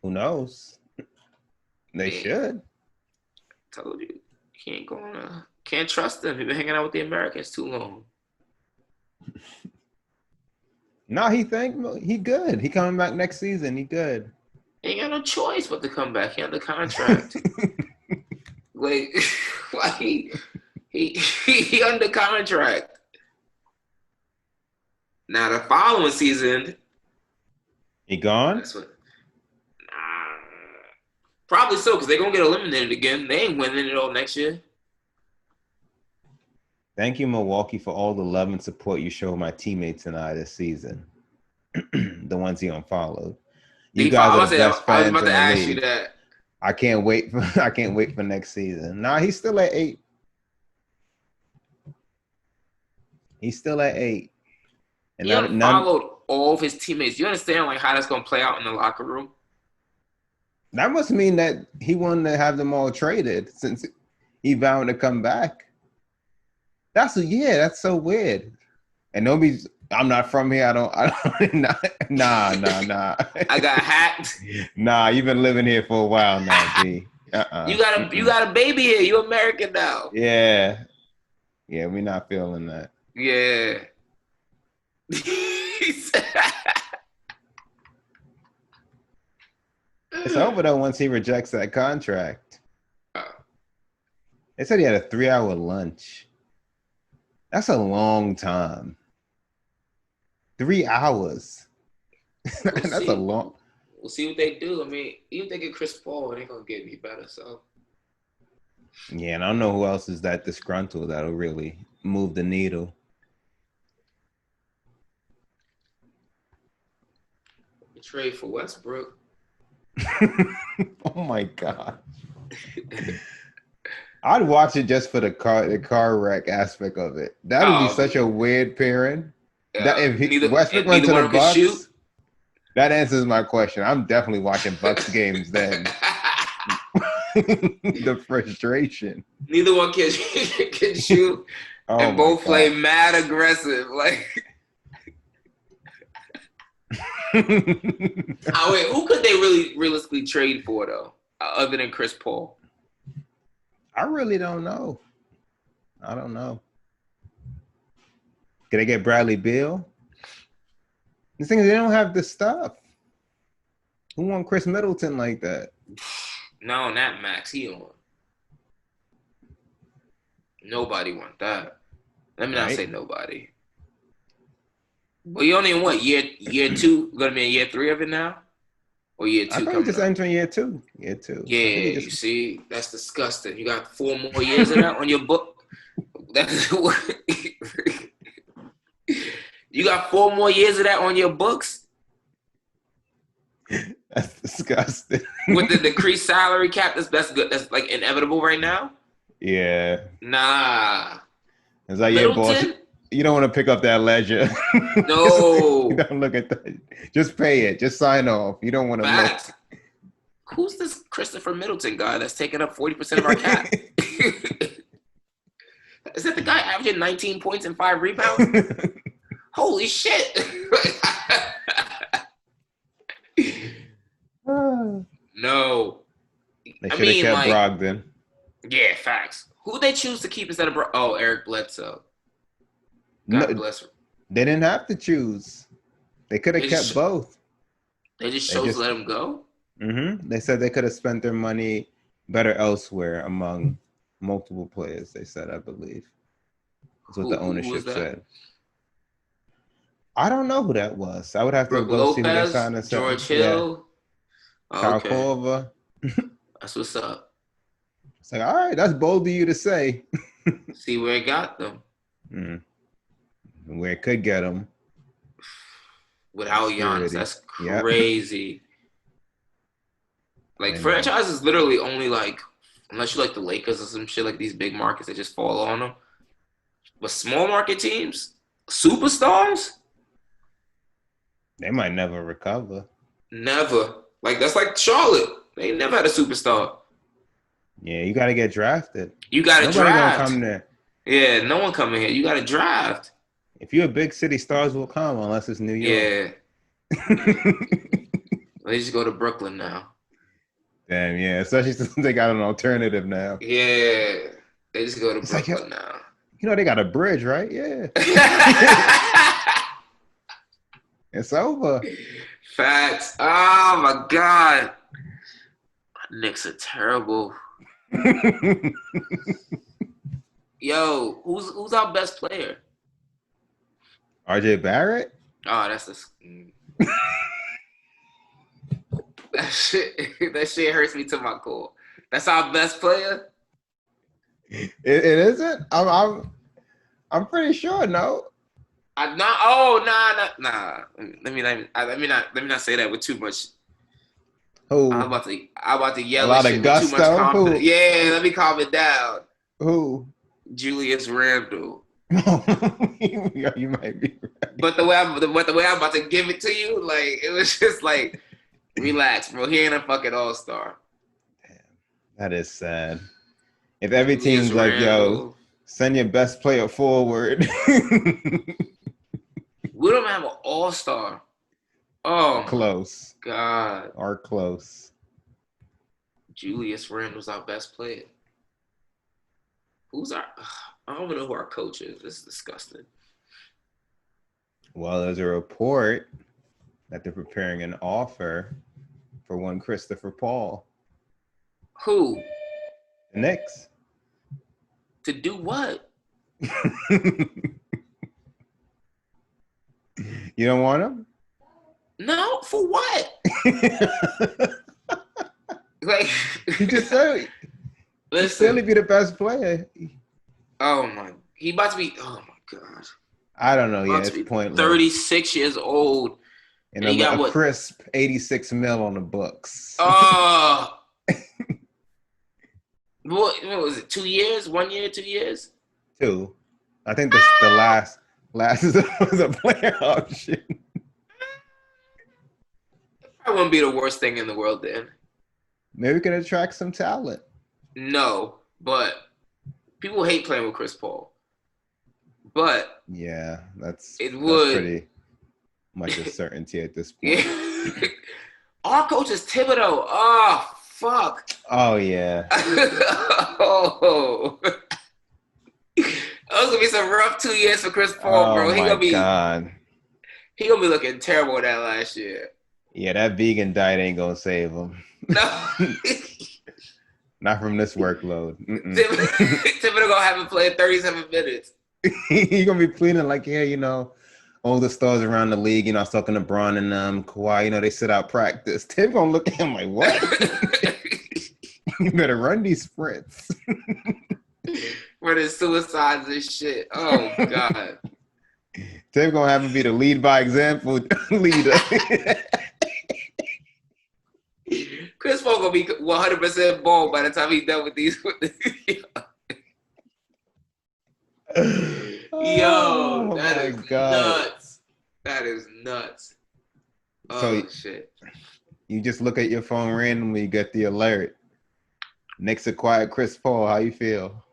who knows? They should. Told you, can't trust them. He's been hanging out with the Americans too long. No, he good. He coming back next season. He good. He ain't got no choice but to come back. He under contract. Why he under contract. Now the following season, he gone? Probably so, because they're gonna get eliminated again. They ain't winning it all next year. Thank you, Milwaukee, for all the love and support you showed my teammates and I this season. The ones he unfollowed. You guys are the best fans in the league. You that. I can't wait for next season. Nah, he's still at 8. He's still at 8. And he unfollowed all of his teammates. You understand how that's gonna play out in the locker room? That must mean that he wanted to have them all traded since he vowed to come back. That's so weird. And nobody's. I'm not from here. I don't. Nah. I got hacked. Nah, you've been living here for a while now, G. You got a baby here. You American now. Yeah, we're not feeling that. Yeah. It's over though once he rejects that contract. They said he had a 3-hour lunch. That's a long time. 3 hours. That's a long. We'll see what they do. I mean, even if they get Chris Paul, it ain't gonna get any better. So. Yeah, and I don't know who else is that disgruntled that'll really move the needle. Trade for Westbrook. Oh my god. I'd watch it just for the car wreck aspect of it. That would be such a weird pairing. That if Westbrook went to the Bucks, that answers my question. I'm definitely watching Bucks games then. The frustration. Neither one can shoot, and both play mad aggressive. Like, wait, who could they realistically trade for though, other than Chris Paul? I really don't know. I don't know. Could they get Bradley Beal? The thing is, they don't have the stuff. Who want Chris Middleton like that? No, not Max. He on. Nobody want that. Let me not say nobody. Well, you only in what year 2? Gonna be in year 3 of it now, or year 2? I thought just entering year 2. Year 2. Yeah, you see, that's disgusting. You got 4 more years of that on your book. That's what. You got 4 more years of that on your books. That's disgusting. With the decreased salary cap, that's good. That's like inevitable right now. Yeah. Nah. It's like, yeah, boss. You don't want to pick up that ledger. No. Don't look at that. Just pay it. Just sign off. You don't want to look. Who's this Christopher Middleton guy that's taking up 40% of our cap? Is that the guy averaging 19 points and 5 rebounds? Holy shit. No. They should have kept Brogdon. Yeah, facts. Who'd they choose to keep instead of Eric Bledsoe. God bless her. They didn't have to choose. They could have kept both. They just chose to let him go? Mm-hmm. They said they could have spent their money better elsewhere among multiple players, they said, I believe. That's what the ownership said. I don't know who that was. I would have to go see who they signed. George Hill. Yeah. Kyle Korver. That's what's up. It's like, all right, that's bold of you to say. See where it got them. Where it could get them. Without Giannis, that's crazy. Like, franchise is literally only like, unless you like the Lakers or some shit, like these big markets that just fall on them. But small market teams, superstars, they might never recover. Never. Like, that's like Charlotte. They never had a superstar. Yeah, you got to get drafted. You got to draft. Gonna come there. Yeah, no one coming here. You got to draft. If you're a big city, stars will come unless it's New York. Yeah. They just go to Brooklyn now. Damn, yeah. Especially since they got an alternative now. Yeah. They just go to Brooklyn now. You know, they got a bridge, right? Yeah. It's over. Facts. Oh, my God. Knicks are terrible. Yo, who's our best player? RJ Barrett? Oh, that's that shit hurts me to my core. That's our best player? It isn't? I'm pretty sure, no. Nah. Let me not say that with too much. Who? I'm about to yell a lot of gusto? Too much confidence. Yeah, let me calm it down. Who? Julius Randle. You might be right. But the way I'm about to give it to you, like, it was just like, relax, bro. He ain't a fucking all-star. Damn, that is sad. If every team's like, yo, send your best player forward. We don't have an all-star. Oh, close. God. Or close. Julius Randle's our best player. I don't even know who our coach is. This is disgusting. Well, there's a report that they're preparing an offer for one Christopher Paul. Who? The Knicks. To do what? You don't want him? No, for what? Like, he just said, he'll still be the best player. Oh my, he about to be. Oh my god. I don't know. Yeah, it's pointless. 36 years old. And he got a crisp 86 mil on the books. What was it? 2 years? 1 year? 2 years? 2. I think the last was a player option. That wouldn't be the worst thing in the world then. Maybe we can attract some talent. No, but people hate playing with Chris Paul. But yeah, that's pretty much a certainty at this point. Yeah. Our coach is Thibodeau. Oh, fuck. Oh, yeah. Oh. Those gonna be some rough 2 years for Chris Paul, bro. He gonna be looking terrible that last year. Yeah, that vegan diet ain't gonna save him. No. Not from this workload. Thibodeau gonna have him play 37 minutes. He gonna be pleading like, yeah, you know, all the stars around the league, you know, I was talking to Bron and Kawhi, you know, they sit out practice. Tim gonna look at him like, what? You better run these sprints. For the suicides and shit. Oh, God. Tim gonna have him be the lead by example leader. Chris Paul gonna be 100% bald by the time he's done with these. Yo, that is nuts. That is nuts. Oh, so, shit. You just look at your phone randomly, you get the alert. Knicks acquired Chris Paul. How you feel?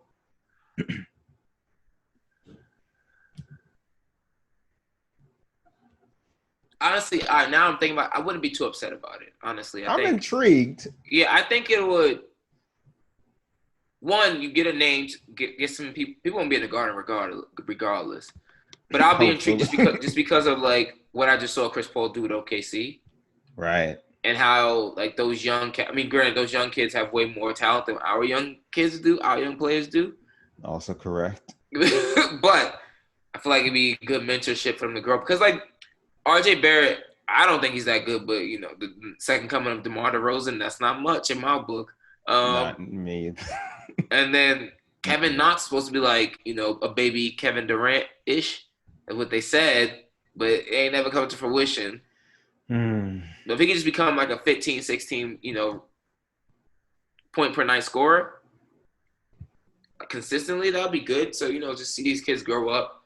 Honestly, now I'm thinking about. I wouldn't be too upset about it. Honestly, I'm intrigued. Yeah, I think it would. One, you get a name, get some people. People won't be in the Garden regardless. But I'll be intrigued just because of like what I just saw Chris Paul do with OKC. Right. And how like those young granted those young kids have way more talent than our young kids do, our young players do. Also correct. But I feel like it'd be good mentorship for them to grow up. Because like RJ Barrett, I don't think he's that good, but you know, the second coming of DeMar DeRozan, that's not much in my book. Not me. And then Kevin Knox supposed to be like, you know, a baby Kevin Durant-ish, is what they said, but it ain't never come to fruition. But if he could just become like a 15, 16, you know, point per night scorer consistently, that would be good. So, you know, just see these kids grow up.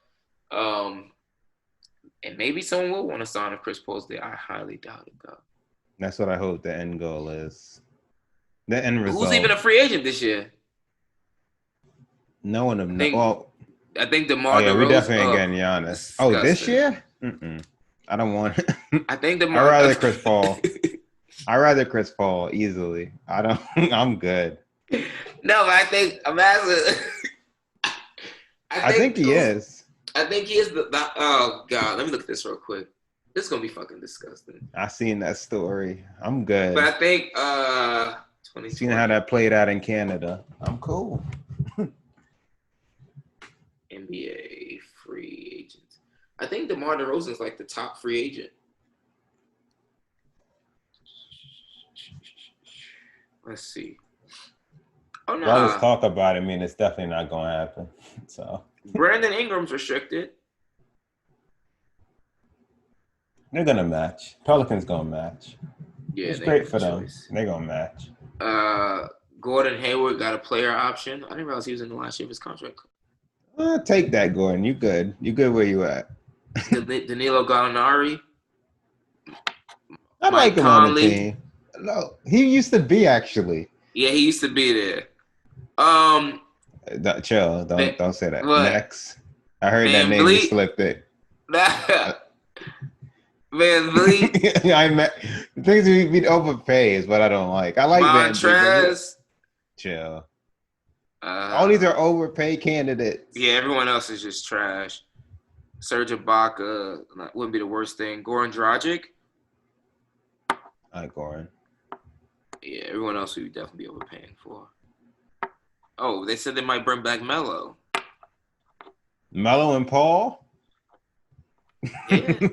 And maybe someone will want to sign if Chris Paul's there. I highly doubt it, though. That's what I hope the end goal is. The end result. Who's even a free agent this year? No one of them. Well, I think DeMar DeRozan. We definitely ain't getting Giannis. Disgusting. Oh, this year? I don't want it. I think I'd rather Chris Paul. I'd rather Chris Paul easily. I'm good. No, but I think I'm asking. I think he is. I think he is oh God, let me look at this real quick. This is gonna be fucking disgusting. I seen that story. I'm good. But I think 2020. Seen how that played out in Canada. I'm cool. NBA free agents. I think DeMar DeRozan is like the top free agent. Let's see. Oh no! Well, let's talk about it. I mean, it's definitely not going to happen. So Brandon Ingram's restricted. They're gonna match. Pelicans gonna match. Yeah, it's great for them. They're gonna match. Gordon Hayward got a player option. I didn't realize he was in the last year of his contract. Take that, Gordon. You good? You good where you at? Danilo Gallinari. I like him on the team. No, he used to be actually. Yeah, he used to be there. Chill. Don't say that. What? Next, I heard that name. You slipped it. Van Vliet. I meant things we overpay is what I don't like. I like Montrez. Chill. All these are overpaid candidates. Yeah, everyone else is just trash. Serge Ibaka wouldn't be the worst thing. Goran Dragic. Goran. Yeah, everyone else we would definitely be overpaying for. Oh, they said they might bring back Melo. Melo and Paul? Yeah.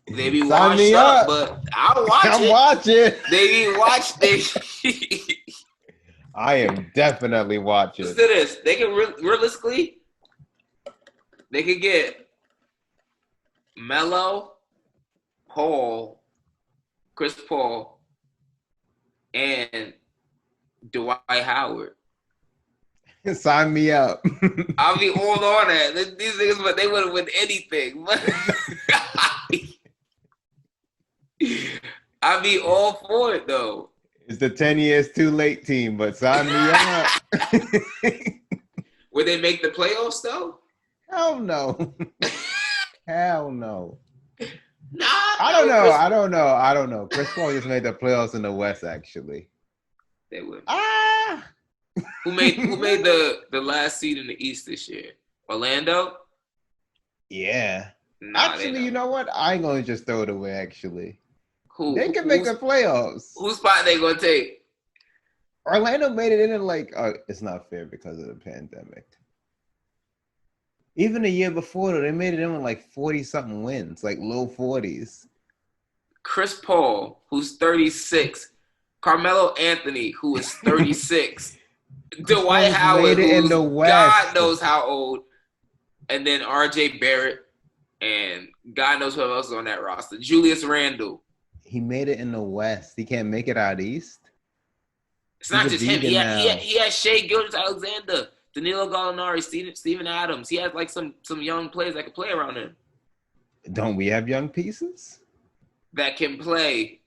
They be Sign washed me up, up, but I'll watch it. I'm watching. They be watched. I am definitely watching. Listen to this. They can realistically, they could get Melo, Paul, Chris Paul, and Dwight Howard. Sign me up. I'll be all on that. These niggas, but they wouldn't win anything. I'd be all for it though. It's the 10 years too late team, but sign me up. Would they make the playoffs though? Hell no. Hell no. Nah. I don't know. Chris Paul just made the playoffs in the West, actually. They would. Ah. Who made the last seed in the East this year? Orlando? Yeah. Nah, actually, you know what? I ain't gonna just throw it away, actually. Who? They can make the playoffs. Whose spot they gonna take? Orlando made it in like it's not fair because of the pandemic. Even the year before, though, they made it in with like 40-something wins, like low 40s. Chris Paul, who's 36. Carmelo Anthony, who is 36. Dwight Howard, who's God knows how old. And then R.J. Barrett, and God knows who else is on that roster. Julius Randle. He made it in the West. He can't make it out East. It's not just him. He had Shea Gilgeous-Alexander, Danilo Gallinari, Steven Adams. He has like some young players that can play around him. Don't we have young pieces? That can play.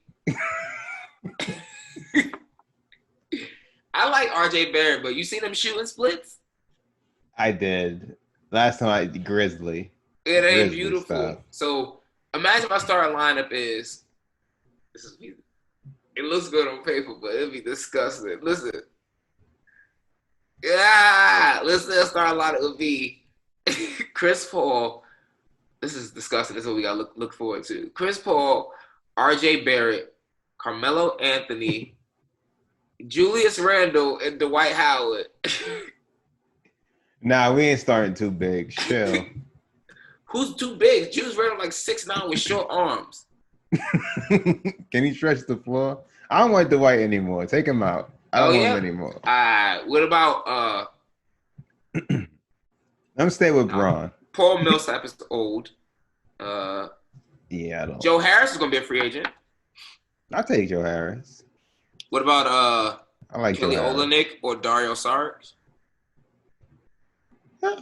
I like RJ Barrett, but you seen him shooting splits? I did. Last time I did Grizzly. It ain't beautiful. Stuff. So imagine my starting lineup is it looks good on paper, but it'll be disgusting. Listen. Yeah, listen, the starting lineup would be Chris Paul. This is disgusting. This is what we gotta look forward to. Chris Paul, RJ Barrett, Carmelo Anthony, Julius Randle, and Dwight Howard. Nah, we ain't starting too big. Chill. Who's too big? Julius Randle like 6'9" with short arms. Can he stretch the floor? I don't want Dwight anymore. Take him out. I don't want him anymore. What about I'm staying with Braun. Paul Millsap is old. Yeah, I don't. Joe Harris is gonna be a free agent. I'll take Joe Harris. What about I like Kelly Olynyk or Dario Saric?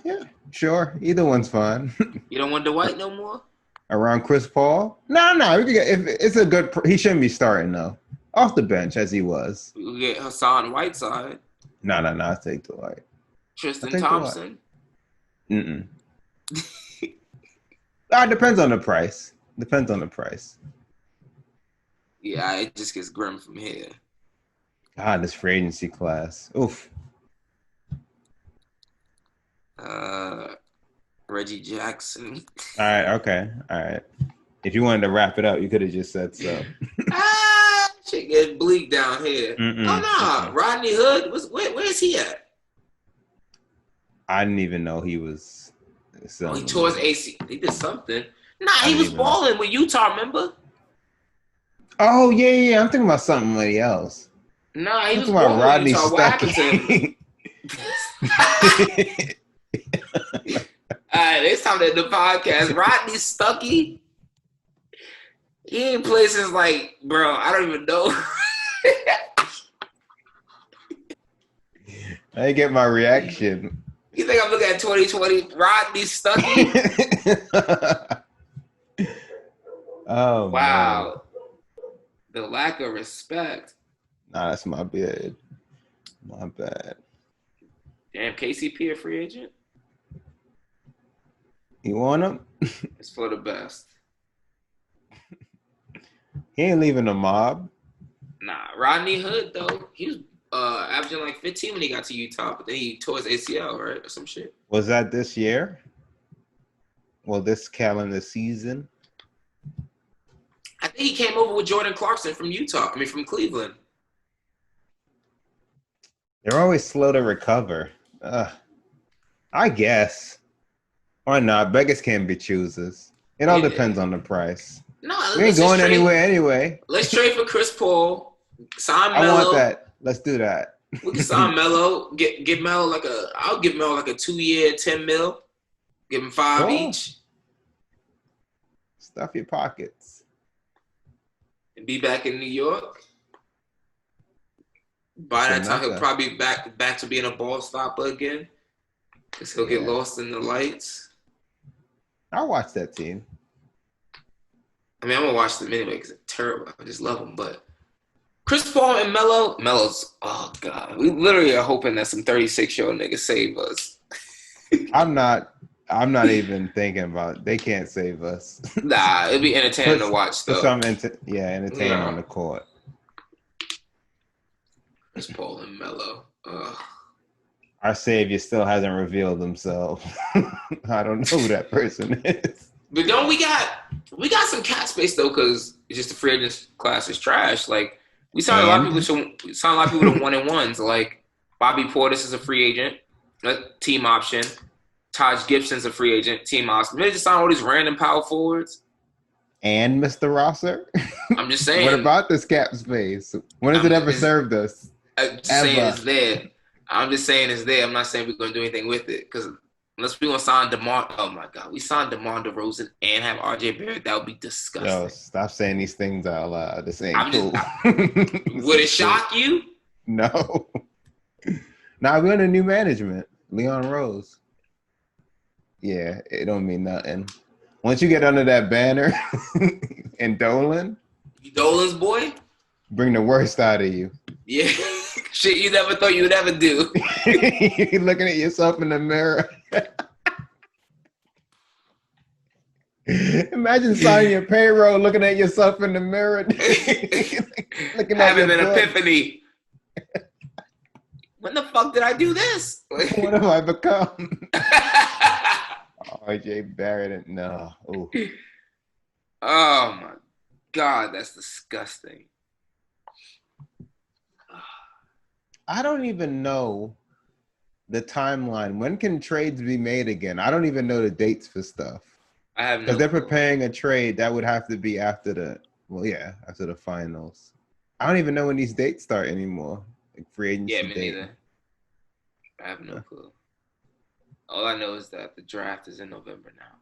Yeah, sure. Either one's fine. You don't want Dwight no more? Around Chris Paul? No. We can get, if it's a good. He shouldn't be starting though. Off the bench as he was. We get Hassan Whiteside. No. I'll take Dwight. Tristan Thompson. It depends on the price. Yeah, it just gets grim from here. God, this free agency class. Oof. Reggie Jackson. All right, okay. All right. If you wanted to wrap it up, you could have just said so. Shit get bleak down here. Oh, no. Rodney Hood, where's he at? I didn't even know he was. He tore his AC. He did something. Nah, he was balling with Utah, remember? Oh, yeah. I'm thinking about something else. Nah, he was balling with Utah. What happened to him? All right, it's time to end the podcast. Rodney Stuckey. He ain't played since like, bro, I don't even know. I didn't get my reaction. You think I'm looking at 2020? Rodney Stuckey? Oh, wow. Man. The lack of respect. Nah, that's my bad. My bad. Damn, KCP a free agent? You want him? It's for the best. He ain't leaving the mob. Nah, Rodney Hood, though, he was averaging like 15 when he got to Utah, but then he tore his ACL, right? Or some shit. Was that this year? this calendar season. I think he came over with Jordan Clarkson from from Cleveland. They're always slow to recover. I guess. Why not? Beggars can't be choosers. It all depends on the price. No, we ain't going anywhere anyway. Let's trade for Chris Paul. Sign Melo. I want that. Let's do that. We can sign Melo. Give Melo I'll give Melo like a 2-year, $10 million. Give him 5 each. Stuff your pockets. And be back in New York. By that time, he'll probably be back to being a ball stopper again. Because he'll get lost in the lights. I'll watch that team. I mean, I'm going to watch them anyway because they're terrible. I just love them. But Chris Paul and Melo's, oh, God. We literally are hoping that some 36-year-old niggas save us. I'm not even thinking about it. They can't save us. Nah, it'd be entertaining to watch, though. Entertaining on the court. Chris Paul and Melo. Our savior still hasn't revealed himself. I don't know who that person is. But don't we got some cap space though, because it's just the free agent class is trash. Like we signed a lot of people to 1-and-1s. Like Bobby Portis is a free agent, team option. Taj Gibson's a free agent, team option. They just signed all these random power forwards. And Mr. Rosser? I'm just saying. What about this cap space? When has it ever served us? I'm just saying it's there. I'm just saying it's there. I'm not saying we're going to do anything with it. Because unless we're going to sign oh my God. We signed DeMar DeRozan and have RJ Barrett. That would be disgusting. Yo, stop saying these things out loud. This ain't cool. Would it shock you? No. Nah, we're under new management. Leon Rose. Yeah, it don't mean nothing. Once you get under that banner and Dolan. Dolan's boy? Bring the worst out of you. Yeah. Shit you never thought you would ever do. You're looking at yourself in the mirror. Imagine signing your payroll, looking at yourself in the mirror. Having an epiphany. When the fuck did I do this? What have I become? RJ Barrett, no. Ooh. Oh my God, that's disgusting. I don't even know the timeline. When can trades be made again? I don't even know the dates for stuff. I have no. Because they're preparing a trade that would have to be after the finals. I don't even know when these dates start anymore. Like free agency. Yeah, me neither. I have no clue. All I know is that the draft is in November now,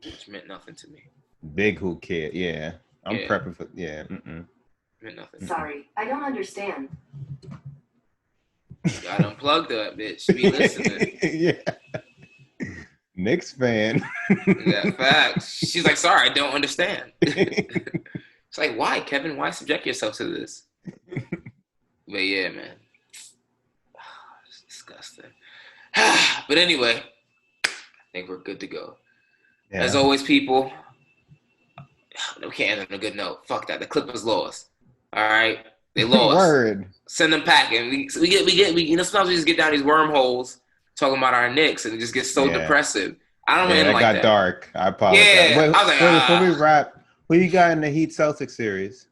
which meant nothing to me. Big who cares? Yeah, I'm prepping for. Yeah. Meant nothing. Sorry, I don't understand. Gotta unplug that bitch. Be listening. Yeah. Knicks fan. Yeah, facts. She's like, sorry, I don't understand. It's like, why, Kevin? Why subject yourself to this? But yeah, man. It's disgusting. But anyway, I think we're good to go. Yeah. As always, people, we can't end on a good note. Fuck that. The Clippers lost. All right, they lost. Word. Send them packing. We get. You know, sometimes we just get down these wormholes talking about our Knicks, and it just gets so depressive. I don't end like that. That got dark. I apologize. Yeah, I was like, before we wrap, who you got in the Heat Celtics series?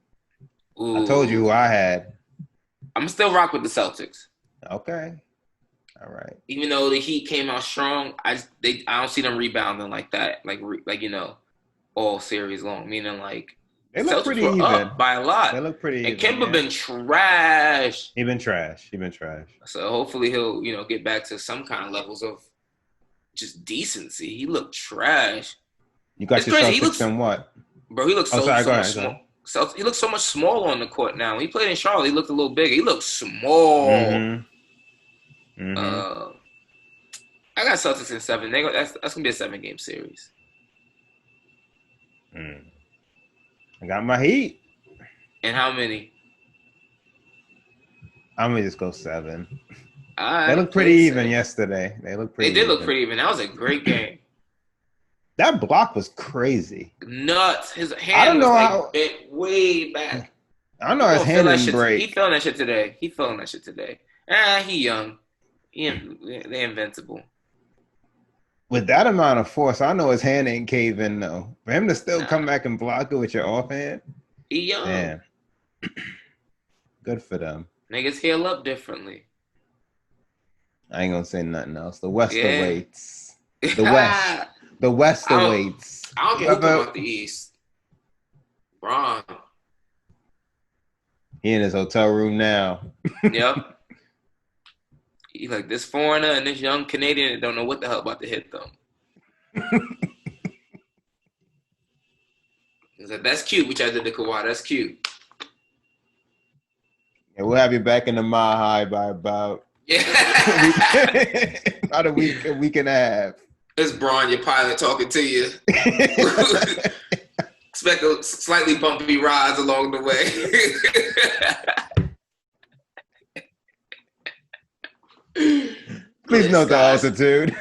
Ooh. I told you who I had. I'm still rock with the Celtics. Okay. All right. Even though the Heat came out strong, I don't see them rebounding like that, like you know, all series long. Meaning like they look Celtics pretty were even up by a lot. They look pretty and even. And Kemba been trash. He been trash. So hopefully he'll get back to some kind of levels of just decency. He looked trash. You got your Celtics in what? Bro, he looks so much small. So he looks so much smaller on the court now. When he played in Charlotte, he looked a little bigger. He looked small. I got Celtics in 7. That's gonna be a 7-game series. I got my Heat. And how many? I'm gonna just go 7. Right, they look pretty even yesterday. They did look pretty even. That was a great game. That block was crazy. Nuts. His hand was bent way back. I don't know his hand didn't break. He feeling that shit today. He young. They're invincible. with that amount of force, I know his hand ain't caving though. For him to still come back and block it with your offhand, he young. man, good for them. Niggas heal up differently. I ain't gonna say nothing else. The Westerweights, the Westerweights. I don't care who come out the East. Braun. He in his hotel room now. Yep. He like this foreigner and this young Canadian that don't know what the hell about to hit them. He's like, that's cute, which I did to Kawhi. That's cute. And we'll have you back in the Mile High by about about a week and a half. It's Braun, your pilot, talking to you. Expect a slightly bumpy rides along the way. Please note the altitude.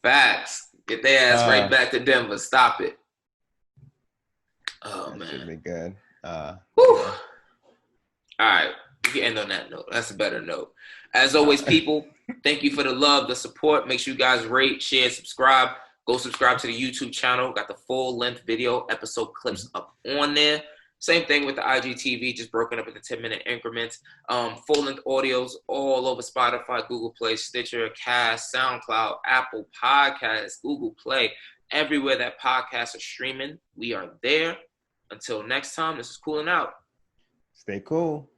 Facts. Get their ass right back to Denver. Stop it. Oh, that man. should be good. All right. We can end on that note. That's a better note. As always, people, thank you for the love, the support. Make sure you guys rate, share, subscribe. Go subscribe to the YouTube channel. Got the full-length video episode clips up on there. Same thing with the IGTV, just broken up into 10-minute increments. Full-length audios all over Spotify, Google Play, Stitcher, Cast, SoundCloud, Apple Podcasts, Google Play. Everywhere that podcasts are streaming, we are there. Until next time, this is Coolin out. Stay cool.